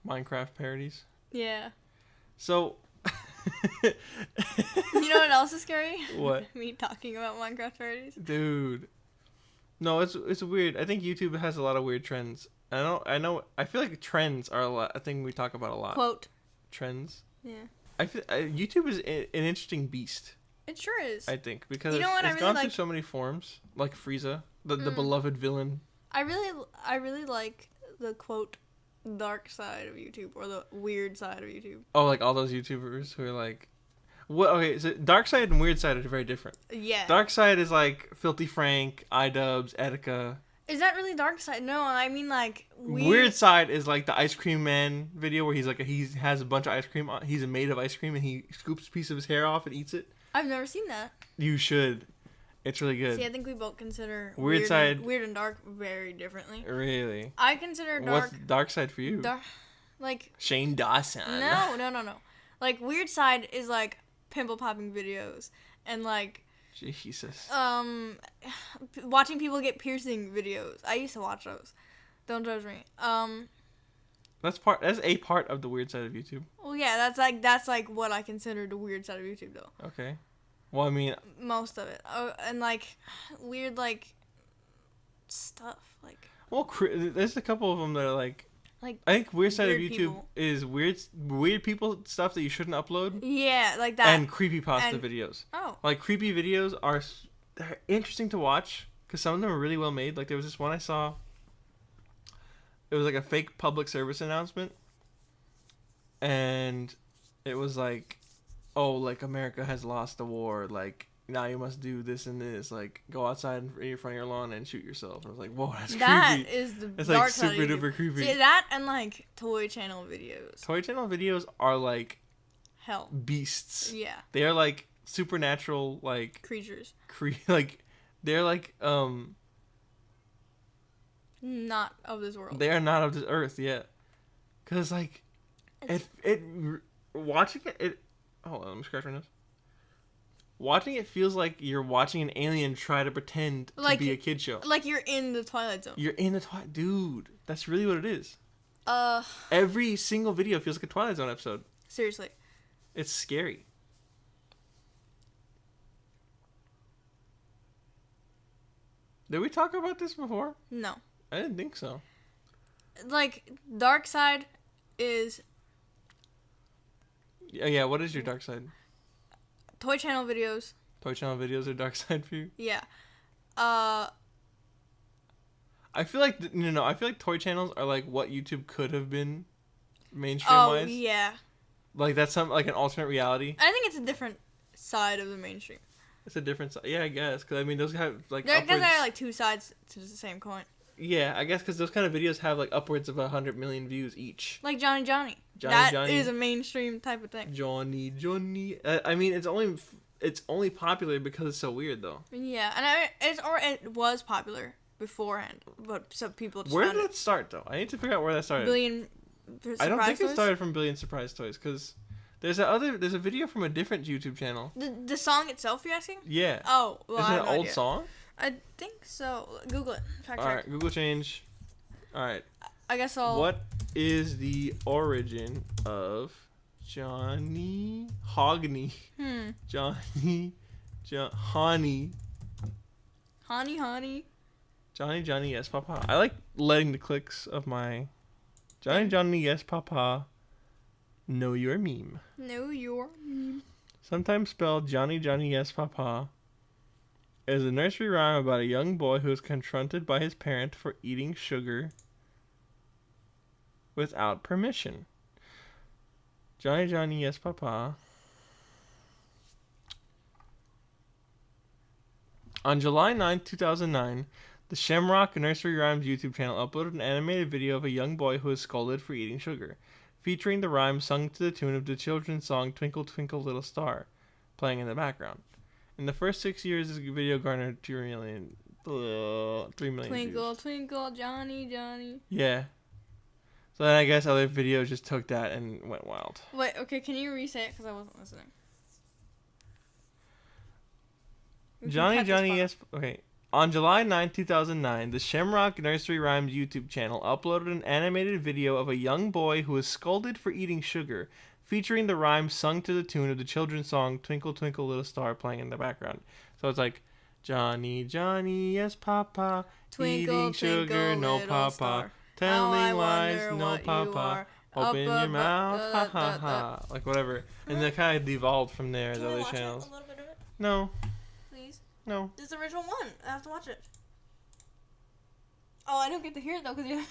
Minecraft parodies. Yeah. So. You know what else is scary? What? Me talking about Minecraft parodies. Dude. No, it's weird. I think YouTube has a lot of weird trends. I feel like trends are a thing we talk about a lot. Quote. trends. Yeah. I feel YouTube is an interesting beast. It sure is. I think because You know what I it's really gone through like? so many forms, like Frieza, the beloved villain. I really like the quote dark side of YouTube or the weird side of YouTube. Oh, like all those YouTubers who are like, what? Okay, so Darkseid and Weird Side are very different. Yeah. Darkseid is like Filthy Frank, iDubbbz, Etika. Is that really dark side? No, I mean like Weird Side is like the Ice Cream Man video where he has a bunch of ice cream. He's made of ice cream and he scoops a piece of his hair off and eats it. I've never seen that. You should. It's really good. See, I think we both consider Weird Side weird and dark very differently. Really? I consider dark. What's Dark Side for you? Like Shane Dawson. No. Like Weird Side is like pimple popping videos and like Jesus. watching people get piercing videos. I used to watch those. Don't judge me. That's a part of the weird side of YouTube. Well, yeah, that's like what I consider the weird side of YouTube, though. Okay. Well, I mean, most of it. Oh, and like weird like stuff like. Well, there's a couple of them that are like. Like I think weird side weird of YouTube people. is weird people stuff that you shouldn't upload. Yeah, like that. And creepypasta videos. Oh. Like creepy videos they're interesting to watch because some of them are really well made. Like there was this one I saw. It was like a fake public service announcement, and it was like, oh, like America has lost the war. Like now you must do this and this. Like go outside in front of your lawn and shoot yourself. And I was like, whoa, that's creepy. That is the it's dark like side super of duper creepy. See that and like toy channel videos. Toy channel videos are like hell beasts. Yeah. They are like supernatural like creatures. Like they're like not of this world. They are not of this earth yet. Cause like watching it hold on, let me scratch my nose. Watching it feels like you're watching an alien try to pretend to be a kid show. Like you're in the Twilight Zone. You're in the Twilight, dude. That's really what it is. Uh. Every single video feels like a Twilight Zone episode. Seriously. It's scary. Did we talk about this before? No. I didn't think so. Like Darkseid is. Yeah. What is your dark side? Toy channel videos. Toy channel videos are dark side for you? Yeah. I feel like I feel like toy channels are like what YouTube could have been, mainstream wise. Oh yeah. Like that's like an alternate reality. I think it's a different side of the mainstream. It's a different side. Yeah, I guess because I mean those have like. Because there are like two sides to the same coin. Yeah, I guess because those kind of videos have like upwards of 100 million views each. Like Johnny. Johnny. That is a mainstream type of thing. Johnny. I mean, it's only popular because it's so weird though. Yeah, and it was popular beforehand, but some people just Where did it start though? I need to figure out where that started. Billion Surprise I don't think Toys? it started from Billion Surprise Toys because there's a video from a different YouTube channel. The song itself, you're asking? Yeah. Oh, well, Is I it have an no old idea. song? I think so. Google it. Fact All check. right, Google change. All right. I guess I'll. What is the origin of Johnny Hogney? Honey. Johnny, yes, Papa. I like letting the clicks of my Johnny, yes, Papa. Know your meme. Know your meme. Sometimes spelled Johnny, yes, Papa, is a nursery rhyme about a young boy who is confronted by his parent for eating sugar without permission. Johnny, yes, Papa. On July 9, 2009, the Shamrock Nursery Rhymes YouTube channel uploaded an animated video of a young boy who is scolded for eating sugar, featuring the rhyme sung to the tune of the children's song Twinkle Twinkle Little Star, playing in the background. In the first 6 years, this video garnered 3 million Twinkle, views. twinkle, Johnny. Yeah. So then I guess other videos just took that and went wild. Wait, okay, can you re-say it? Because I wasn't listening. Johnny, yes. Okay. On July 9, 2009, the Shamrock Nursery Rhymes YouTube channel uploaded an animated video of a young boy who is scolded for eating sugar, featuring the rhyme sung to the tune of the children's song Twinkle Twinkle Little Star playing in the background. So it's like, Johnny, yes, Papa, Twinkle, eating sugar, twinkle, no little Papa, star. telling How I lies, wonder no what you Papa. are. Open your mouth, ha ha ha, like whatever, and that kind of devolved from there. Can The we other watch channels. it? A little bit of it? No, Please? no. This is the original one. I have to watch it. Oh, I don't get to hear it though because you have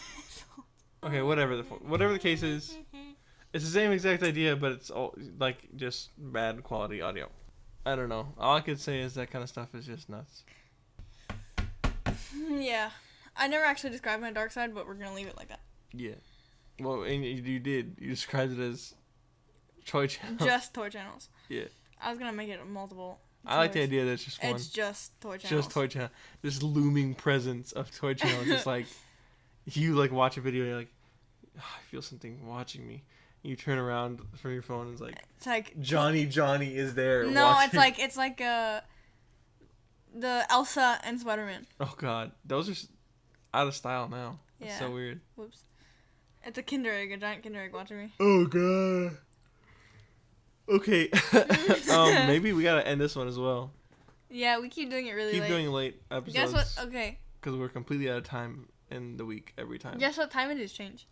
Okay, whatever the case is, it's the same exact idea, but it's all like just bad quality audio. I don't know. All I could say is that kind of stuff is just nuts. Yeah. I never actually described my dark side, but we're gonna leave it like that. Yeah. Well, and you did. You described it as toy channels. Just toy channels. Yeah. I was gonna make it multiple. I like the idea that it's just one. It's just toy channels. Just toy channel. This looming presence of toy channels. It's like you like watch a video and you're like, oh, I feel something watching me. You turn around from your phone and it's like Johnny is there. No, watching. it's like the Elsa and Spider-Man. Oh God, those are out of style now. It's Yeah. so weird. Whoops. It's a Kinder Egg, a giant Kinder Egg watching me. Oh God. Okay. Maybe we gotta end this one as well. Yeah, we keep doing it really late. Keep doing late episodes. Guess what? Okay. Because we're completely out of time in the week every time. Guess what time it is? Change.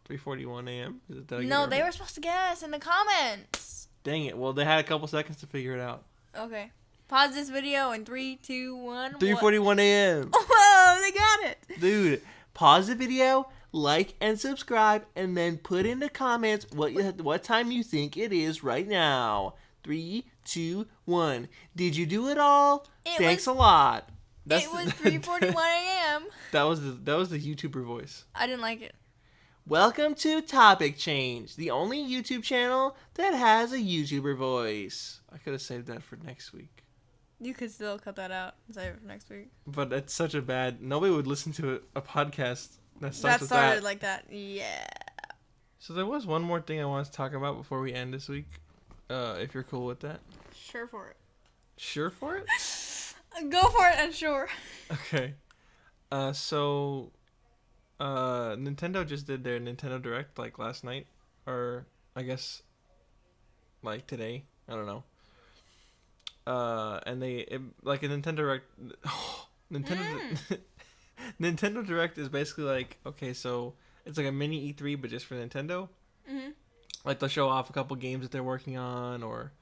3:41 a.m. Is it that I get No, it they right? were supposed to guess in the comments. Dang it. Well, they had a couple seconds to figure it out. Okay. Pause this video in 3, 2, 1. 3:41 a.m. Whoa, they got it. Dude, pause the video, like and subscribe, and then put in the comments what time you think it is right now. 3, 2, 1. Did you do it all? Thanks a lot. It was 3:41 a.m. That was the YouTuber voice. I didn't like it. Welcome to Topic Change, the only YouTube channel that has a YouTuber voice. I could have saved that for next week. You could still cut that out and save it for next week. But it's such a bad... Nobody would listen to a podcast that starts with started that. like that. Yeah. So there was one more thing I wanted to talk about before we end this week. If you're cool with that. Sure for it. Sure for it? Go for it and sure. Okay. Nintendo just did their Nintendo Direct like last night, or I guess like today. I don't know. And like a Nintendo Direct. Nintendo Direct is basically like, okay, so it's like a mini E3 but just for Nintendo. Mhm. Like they'll show off a couple games that they're working on, or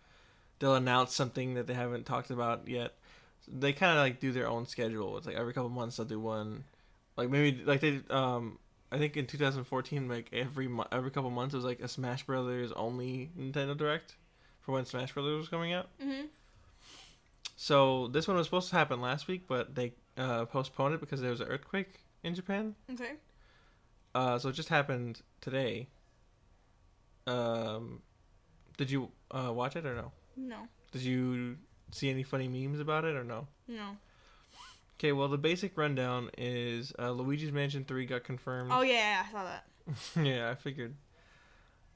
they'll announce something that they haven't talked about yet. So they kind of like do their own schedule. It's like every couple months they'll do one. Like maybe like they I think in 2014 like every couple months it was like a Smash Brothers only Nintendo Direct for when Smash Brothers was coming out. Mhm. So this one was supposed to happen last week, but they postponed it because there was an earthquake in Japan. Okay. So it just happened today. Did you watch it or no? No. Did you see any funny memes about it or no? No. Okay, well the basic rundown is Luigi's Mansion 3 got confirmed. Oh yeah, I saw that. Yeah, I figured.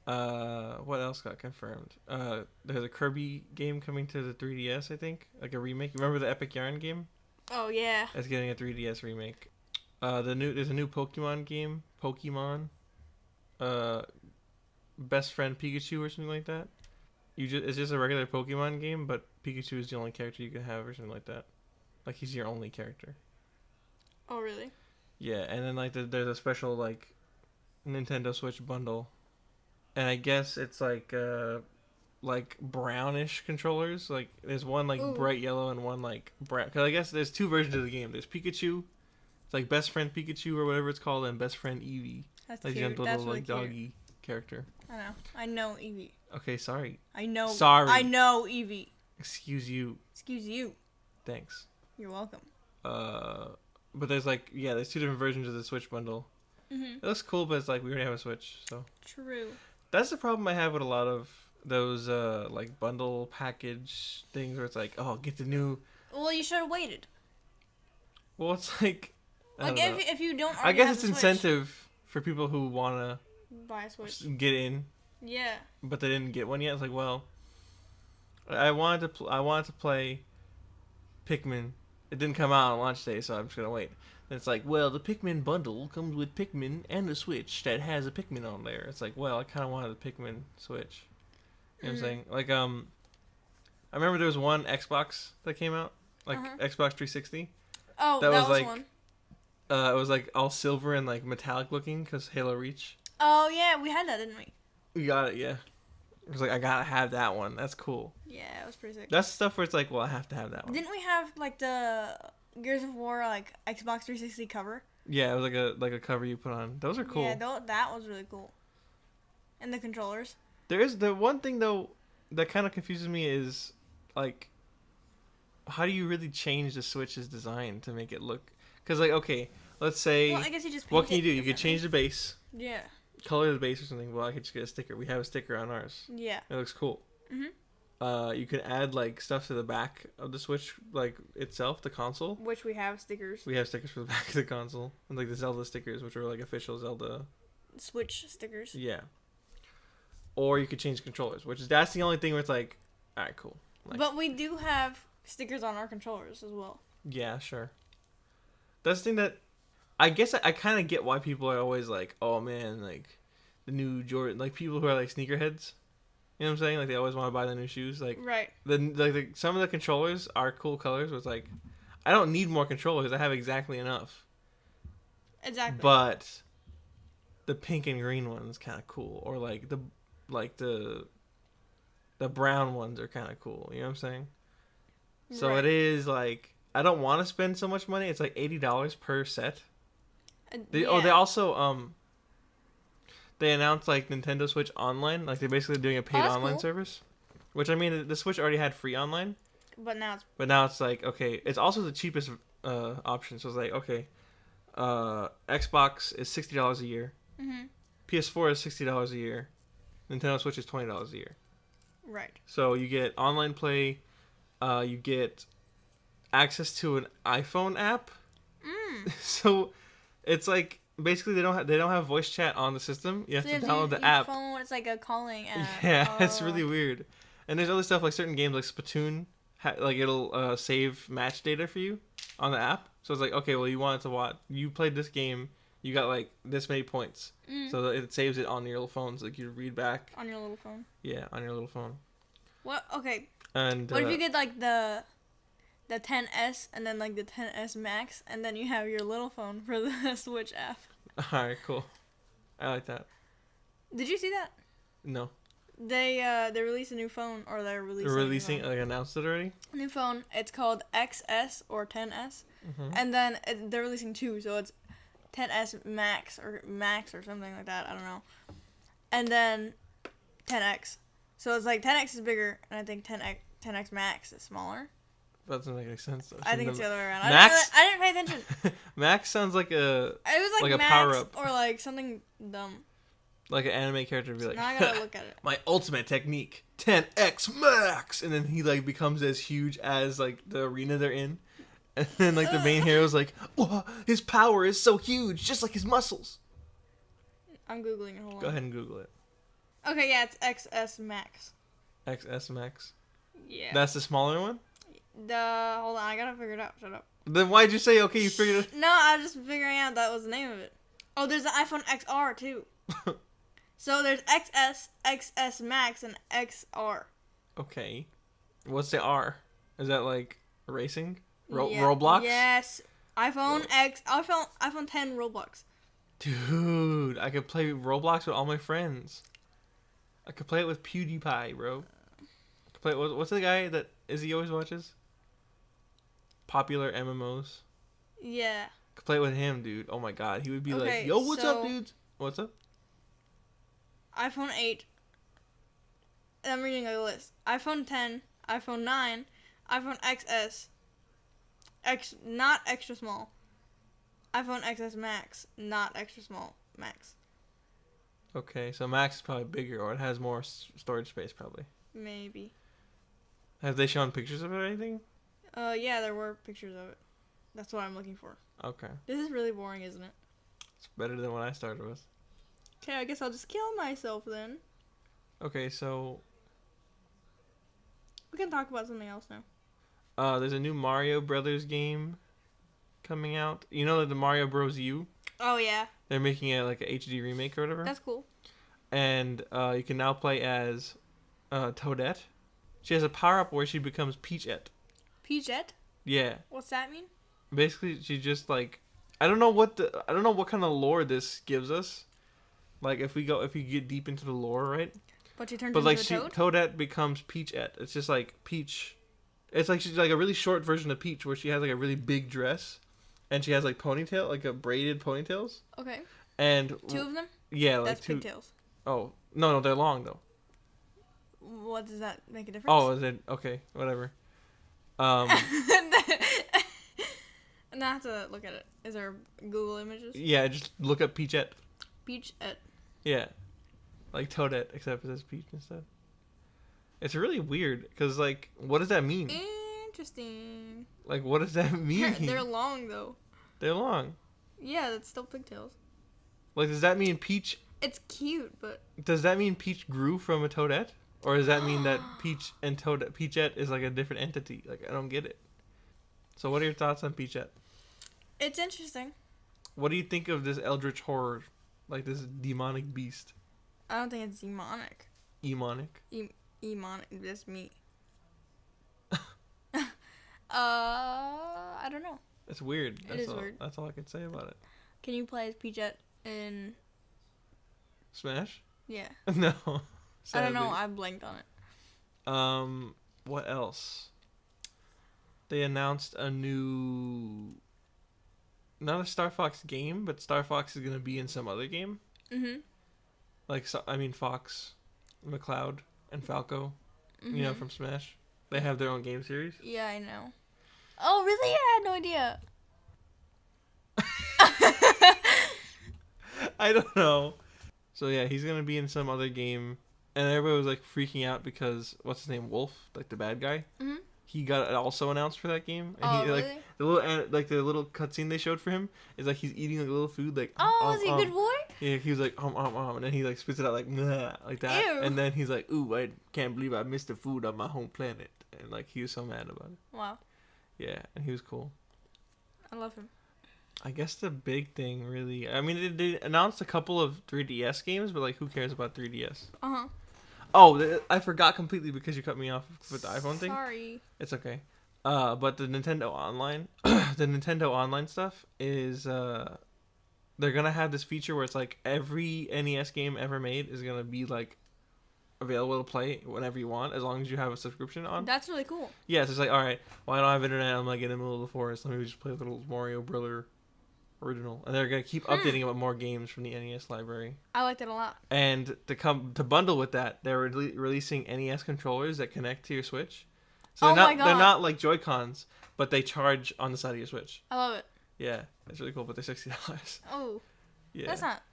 What else got confirmed? There's a Kirby game coming to the 3DS, I think, like a remake. Remember the Epic Yarn game? Oh yeah. That's getting a 3DS remake. There's a new Pokemon game, Pokemon. Best Friend Pikachu or something like that. It's just a regular Pokemon game, but Pikachu is the only character you can have or something like that. Like he's your only character. Oh really? Yeah, and then like there's a special like Nintendo Switch bundle, and I guess it's like brownish controllers. Like there's one like bright yellow and one like brown. Cause I guess there's two versions of the game. There's Pikachu, it's like Best Friend Pikachu or whatever it's called, and Best Friend Eevee. That's like cute. the That's little really like cute. doggy character. I know Eevee. Okay, sorry. I know. Sorry. I know Eevee. Excuse you. Excuse you. Thanks. You're welcome. But there's like there's two different versions of the Switch bundle. Mhm. It looks cool, but it's like we already have a Switch, so. True. That's the problem I have with a lot of those like bundle package things where it's like, oh, get the new. Well, you should have waited. Well, it's like. I don't know. If you don't. I guess have it's a Switch, incentive for people who wanna buy a Switch. get in, Yeah. but they didn't get one yet. It's like, well, I wanted to play Pikmin. It didn't come out on launch day, so I'm just gonna wait. And it's like, well, the Pikmin bundle comes with Pikmin and a Switch that has a Pikmin on there. It's like, well, I kind of wanted a Pikmin Switch. You know what I'm saying? Like, I remember there was one Xbox that came out, like Xbox 360. Oh, that was like one. It was like all silver and like metallic looking because Halo Reach. Oh yeah, we had that, didn't we? We got it, yeah. It was like, I gotta have that one. That's cool. Yeah, it was pretty sick. That's the stuff where it's like, well, I have to have that one. Didn't we have like the Gears of War like Xbox 360 cover? Yeah, it was like a cover you put on. Those are cool. Yeah, that was really cool. And the controllers. There is the one thing though that kind of confuses me is like, how do you really change the Switch's design to make it look? Because like, okay, let's say, Well, I guess you just. what can you do? You could change the base, Yeah. color the base or something. Well, I could just get a sticker. We have a sticker on ours. Yeah. It looks cool. Mhm. You can add like stuff to the back of the Switch, like itself, the console. Which we have stickers. We have stickers for the back of the console, and like the Zelda stickers, which are like official Zelda. Switch stickers. Yeah. Or you could change controllers, that's the only thing where it's like, all right, cool. Like, But we do have stickers on our controllers as well. yeah, sure. That's the thing that, I guess I kind of get why people are always like, oh man, like the new Jordan, like people who are like sneakerheads. You know what I'm saying? Like they always want to buy the new shoes. Like Right. Some of the controllers are cool colors. Where it's like, I don't need more controllers. I have exactly enough. Exactly. But the pink and green one's kind of cool, or like the brown ones are kind of cool. You know what I'm saying? So Right. it is like, I don't want to spend so much money. It's like $80 per set. They also they announced like Nintendo Switch Online, like they're basically doing a paid that's online cool. service. Which I mean, the Switch already had free online, But now it's like, okay, it's also the cheapest option. So it's like, okay, Xbox is $60 a year, PS4 is $60 a year, Nintendo Switch is $20 a year. right. So you get online play, you get access to an iPhone app. So it's like basically they don't have voice chat on the system. You have to download the app. Phone, it's like a calling app. Yeah, it's really weird. And there's other stuff like certain games like Splatoon, like it'll save match data for you on the app. So it's like, okay, well you wanted to watch, you played this game, you got like this many points, so it saves it on your little phones. Like you read back on your little phone. Yeah, on your little phone. What? Okay. And what if you get like the 10S and then like the 10S Max, and then you have your little phone for the Switch app? All right, cool. I like that. Did you see that? No. They released a new phone, or they're releasing. Like announced it already. New phone. It's called XS or 10S, and then they're releasing two, so it's 10S Max or something like that. I don't know. And then 10X. So it's like 10X is bigger, and I think 10X Max is smaller. That doesn't make any sense. Though. I think it's the other way around. Max? I didn't pay attention. Max sounds like a. It was like a Max power up, or like something dumb. like an anime character would be like, Now I gotta look at it. My ultimate technique, 10x max, and then he like becomes as huge as like the arena they're in, and then like the main hero's like, oh, his power is so huge, just like his muscles. I'm googling it. Hold on. Go ahead and Google it. Okay, yeah, it's XS Max. XS max. Yeah. That's the smaller one. Hold on, I gotta figure it out. Shut up. Then why'd you say okay? You figured it. No, I was just figuring out that was the name of it. Oh, there's the iPhone XR too. So there's XS, XS Max, and XR. Okay. What's the R? Is that like racing? Yeah. Roblox? Yes. iPhone 10 Roblox. Dude, I could play Roblox with all my friends. I could play it with PewDiePie, bro. I could play what's the guy that Izzy always watches? Popular MMOs. Yeah. Could play it with him, dude. Oh my god, he would be Okay, like, "Yo, what's up, so- dude? What's up?" iPhone 8. I'm reading a list. iPhone 10, iPhone 9, iPhone XS, not extra small. iPhone XS Max, not extra small, Max. Okay, so Max is probably bigger, or it has more storage space, probably. Maybe. Have they shown pictures of it or anything? Yeah, there were pictures of it. That's what I'm looking for. Okay, This is really boring, isn't it? it's better than what I started with. Okay, I guess I'll just kill myself then. Okay, so We can talk about something else now. there's a new Mario Brothers game coming out. You know, the Mario Bros. U. Oh, yeah. They're making it like a HD remake or whatever. That's cool. And you can now play as Toadette. She has a power up where she becomes Peachette. Peachette? Yeah, What's that mean? basically she just like, I don't know what kind of lore this gives us, Like if you get deep into the lore, right? But she turns But like into a toad? Toadette becomes Peachette. It's just like Peach. It's like she's like a really short version of Peach, where she has like a really big dress, and she has like ponytail, like a braided ponytails. Okay. And 2 of them? yeah, like That's 2. pigtails. Oh no, they're long though. What does that make a difference? Oh, is it okay? Whatever. And I have to look at it. Is there Google images? Yeah, just look up Peachette. Peachette. Yeah, like Toadette, except it says Peach instead. It's really weird because like, what does that mean? Interesting. Like, what does that mean? They're long though. They're long. Yeah, that's still pigtails. Like, does that mean Peach? It's cute, but Does that mean Peach grew from a Toadette, or does that mean that Peach and Peachette is like a different entity? Like, I don't get it. So, what are your thoughts on Peachette? it's interesting. What do you think of this eldritch horror, like this demonic beast? I don't think it's demonic. Emonic. Emonic. That's me. I don't know. It's weird. It is weird. That's all I can say about it. Can you play as Peachette in? Smash? Yeah. No. I don't know. Sadly. I blanked on it. What else? They announced a new, not a Star Fox game, but Star Fox is gonna be in some other game. Mhm. Like, Fox, McCloud, and Falco. You know, from Smash. They have their own game series. Yeah, I know. Oh, really? I had no idea. I don't know. So yeah, he's gonna be in some other game, and everybody was like freaking out because what's his name, Wolf, like the bad guy. Mhm. He got also announced for that game, and Oh, he really? the little cutscene they showed for him is like he's eating like a little food like. Oh, was he a good boy? Yeah, he was like and then he like spits it out like nah, like that, Ew. and then he's like, ooh, I can't believe I missed the food on my home planet, and like he was so mad about it. Wow. Yeah, and he was cool. I love him. I guess the big thing, really, I mean, they announced a couple of 3DS games, but like, who cares about 3DS? Uh-huh. Oh, I forgot completely because you cut me off with the iPhone thing. Sorry. It's okay. But the Nintendo Online, the Nintendo Online stuff is, they're gonna have this feature where it's like every NES game ever made is gonna be like available to play whenever you want, as long as you have a subscription on. That's really cool. Yeah, so it's like, all right, well, I don't have internet. I'm like in the middle of the forest. Let me just play the little Mario Brother original, and they're gonna keep updating about more games from the NES library. I liked it a lot. And to bundle with that, they're releasing NES controllers that connect to your Switch. So they're not like Joy-Cons, but they charge on the side of your Switch. I love it. Yeah, it's really cool, but they're $60. Oh. Yeah. That's not.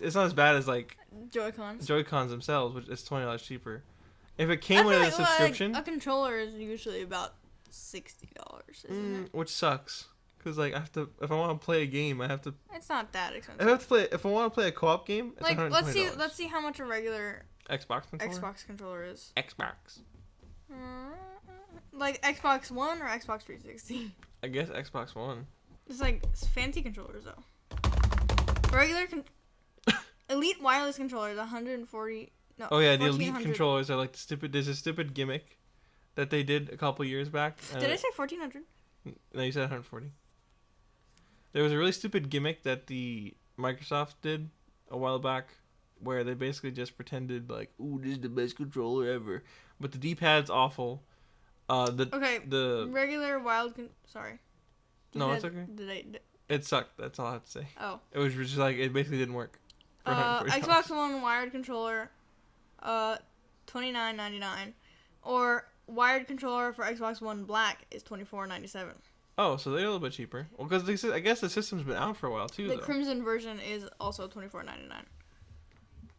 It's not as bad as like Joy-Cons. Joy-Cons themselves, which is $20 cheaper. If it came with a subscription, a controller is usually about $60, isn't it? Which sucks. Cause like if I want to play a game, I have to. It's not that expensive. If I want to play a co-op game, it's like $120. let's see how much a regular Xbox controller. Xbox controller is. Xbox. Like Xbox One or Xbox 360. I guess Xbox One. It's like fancy controllers though. Regular Elite wireless controller is 140. No. Oh yeah, the Elite 1400. controllers are like the stupid. There's a stupid gimmick that they did a couple years back. Did I say 1400? No, you said 140. There was a really stupid gimmick that the Microsoft did a while back, where they basically just pretended like, "Ooh, this is the best controller ever," but the D-pad's awful. The regular sorry. No, it's okay. It sucked. That's all I have to say. Oh. It was just like it basically didn't work. For Xbox One wired controller, $29.99, or wired controller for Xbox One Black is $24.97. Oh, so they're a little bit cheaper. Well, because I guess the system's been out for a while too. The Crimson version is also $24.99.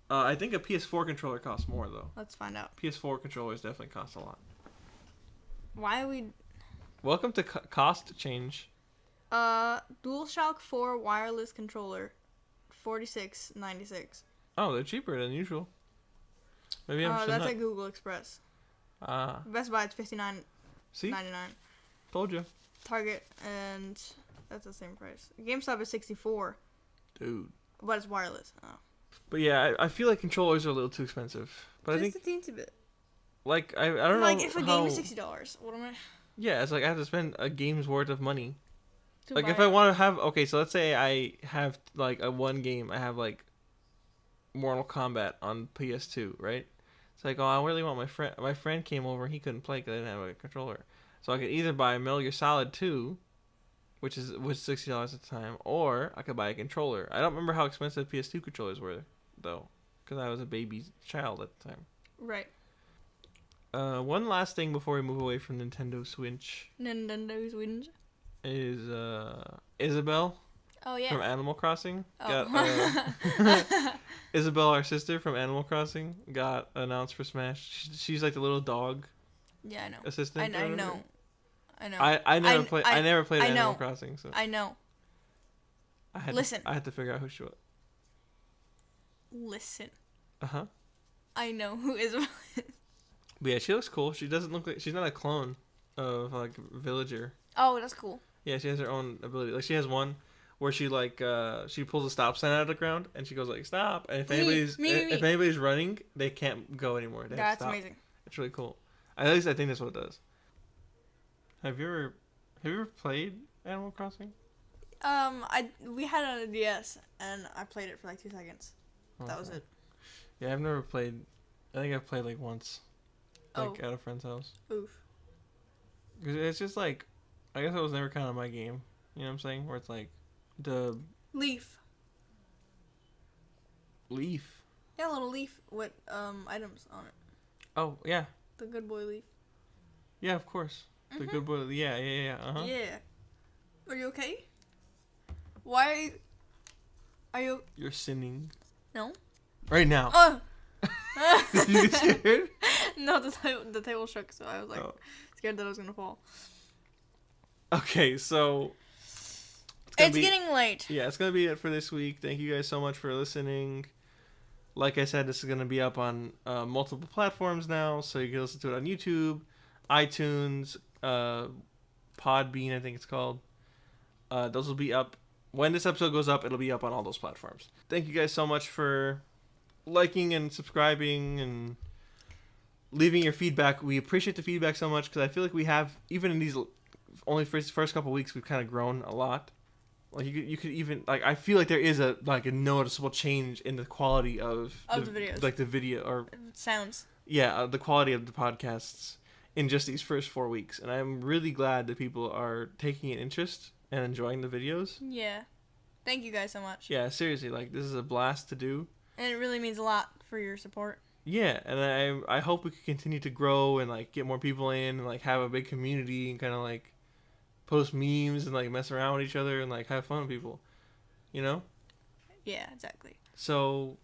I think a PS4 controller costs more though. Let's find out. PS4 controllers definitely cost a lot. Why are we? Welcome to cost change. DualShock 4 wireless controller, $46.96. Oh, they're cheaper than usual. Maybe I'm that's at Google Express. Best Buy it's $59.99. See? Told you. Target, and that's the same price. GameStop is $64. Dude. But it's wireless. Oh. But yeah, I feel like controllers are a little too expensive. But Just I think a teensy bit. like I don't know. Like if a game is $60, what am I? Yeah, it's like I have to spend a game's worth of money. Like if buy I want to have so let's say I have like a one game, I have like Mortal Kombat on PS2, right? It's like, oh, I really want my friend came over, he couldn't play because I didn't have a controller. So I could either buy Metal Gear Solid 2, which was $60 at the time, or I could buy a controller. I don't remember how expensive PS2 controllers were, though, because I was a baby child at the time. Right. One last thing before we move away from Nintendo Switch. Nintendo Switch. Is Isabel Oh, yeah. from Animal Crossing. Oh. Isabel, our sister from Animal Crossing, got announced for Smash. She's like the little dog Yeah, I know. assistant. I know. I know. I never played Animal Crossing, so I know. I had Listen. I had to figure out who she was. Listen. Uh-huh. I know who Isabel is. But yeah, she looks cool. She doesn't look like, she's not a clone of like Villager. Oh, that's cool. Yeah, she has her own ability. Like she has one where she like she pulls a stop sign out of the ground and she goes like stop. And if anybody's running, they can't go anymore. They have to That's stop. amazing. It's really cool. At least I think that's what it does. Have you ever played Animal Crossing? We had it on a DS and I played it for like 2 seconds. Okay. That was it. Yeah, I've never played. I think I've played like once, like at a friend's house. Oof. 'Cause it's just like, I guess it was never kind of my game. You know what I'm saying? Where it's like the Leaf. leaf. Yeah, a little leaf with items on it. Oh yeah, The good boy leaf. yeah, of course. The good boy. Yeah. Uh-huh. Yeah. Are you okay? Why are you? You're sinning. No. Right now. Oh. Did you get scared? No, the table shook, so I was like scared that I was gonna fall. Okay, so It's getting late. Yeah, it's gonna be it for this week. Thank you guys so much for listening. Like I said, this is gonna be up on multiple platforms now, so you can listen to it on YouTube, iTunes, Podbean, I think it's called. Those will be up when this episode goes up. It'll be up on all those platforms. Thank you guys so much for liking and subscribing and leaving your feedback. We appreciate the feedback so much because I feel like we have, even in these only first couple weeks, we've kind of grown a lot. Like you could even like, I feel like there is a noticeable change in the quality of the videos, like the video or sounds. Yeah, the quality of the podcasts in just these first 4 weeks, and I'm really glad that people are taking an interest and enjoying the videos. Yeah, thank you guys so much. Yeah, seriously, like this is a blast to do. And it really means a lot for your support. Yeah, and I hope we can continue to grow and like get more people in and like have a big community and kind of like post memes and like mess around with each other and like have fun with people, you know? Yeah, exactly. So,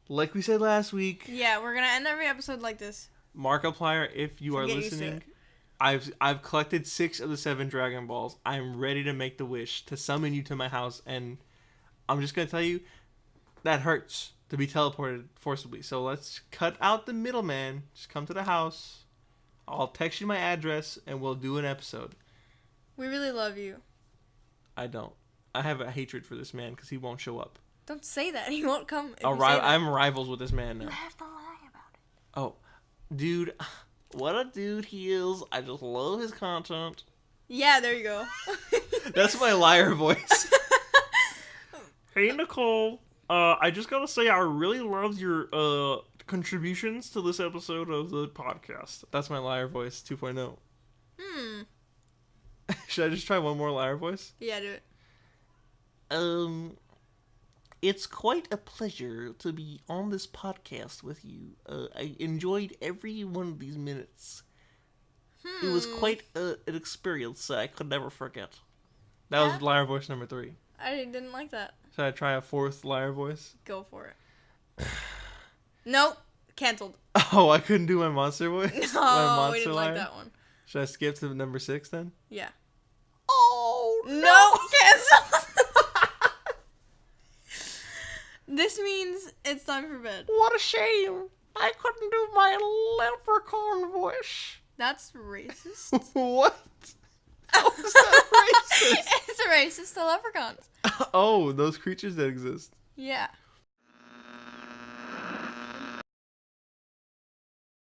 like we said last week. Yeah, we're gonna end every episode like this. Markiplier, if you are listening, I've collected 6 of the 7 Dragon Balls. I'm ready to make the wish to summon you to my house, and I'm just gonna tell you that hurts to be teleported forcibly. So let's cut out the middleman. Just come to the house. I'll text you my address, and we'll do an episode. We really love you. I don't. I have a hatred for this man because he won't show up. Don't say that. He won't come. I'm rivals with this man now. You have to lie about it. Oh, dude. What a dude he is. I just love his content. Yeah, there you go. That's my liar voice. Hey, Nicole. I just gotta say I really loved your contributions to this episode of the podcast. That's my liar voice 2.0. Should I just try one more liar voice? Yeah, do it. It's quite a pleasure to be on this podcast with you. I enjoyed every one of these minutes. It was quite an experience I could never forget. That was liar voice number 3. I didn't like that. Should I try a 4th liar voice? Go for it. Nope. Canceled. Oh, I couldn't do my monster voice? No, my we didn't liar? like that one. Should I skip to number 6 then? Yeah. Oh, no! Cancel! This means it's time for bed. What a shame. I couldn't do my leprechaun voice. That's racist. What? How is that racist? It's racist to leprechauns. Oh, those creatures that exist. Yeah.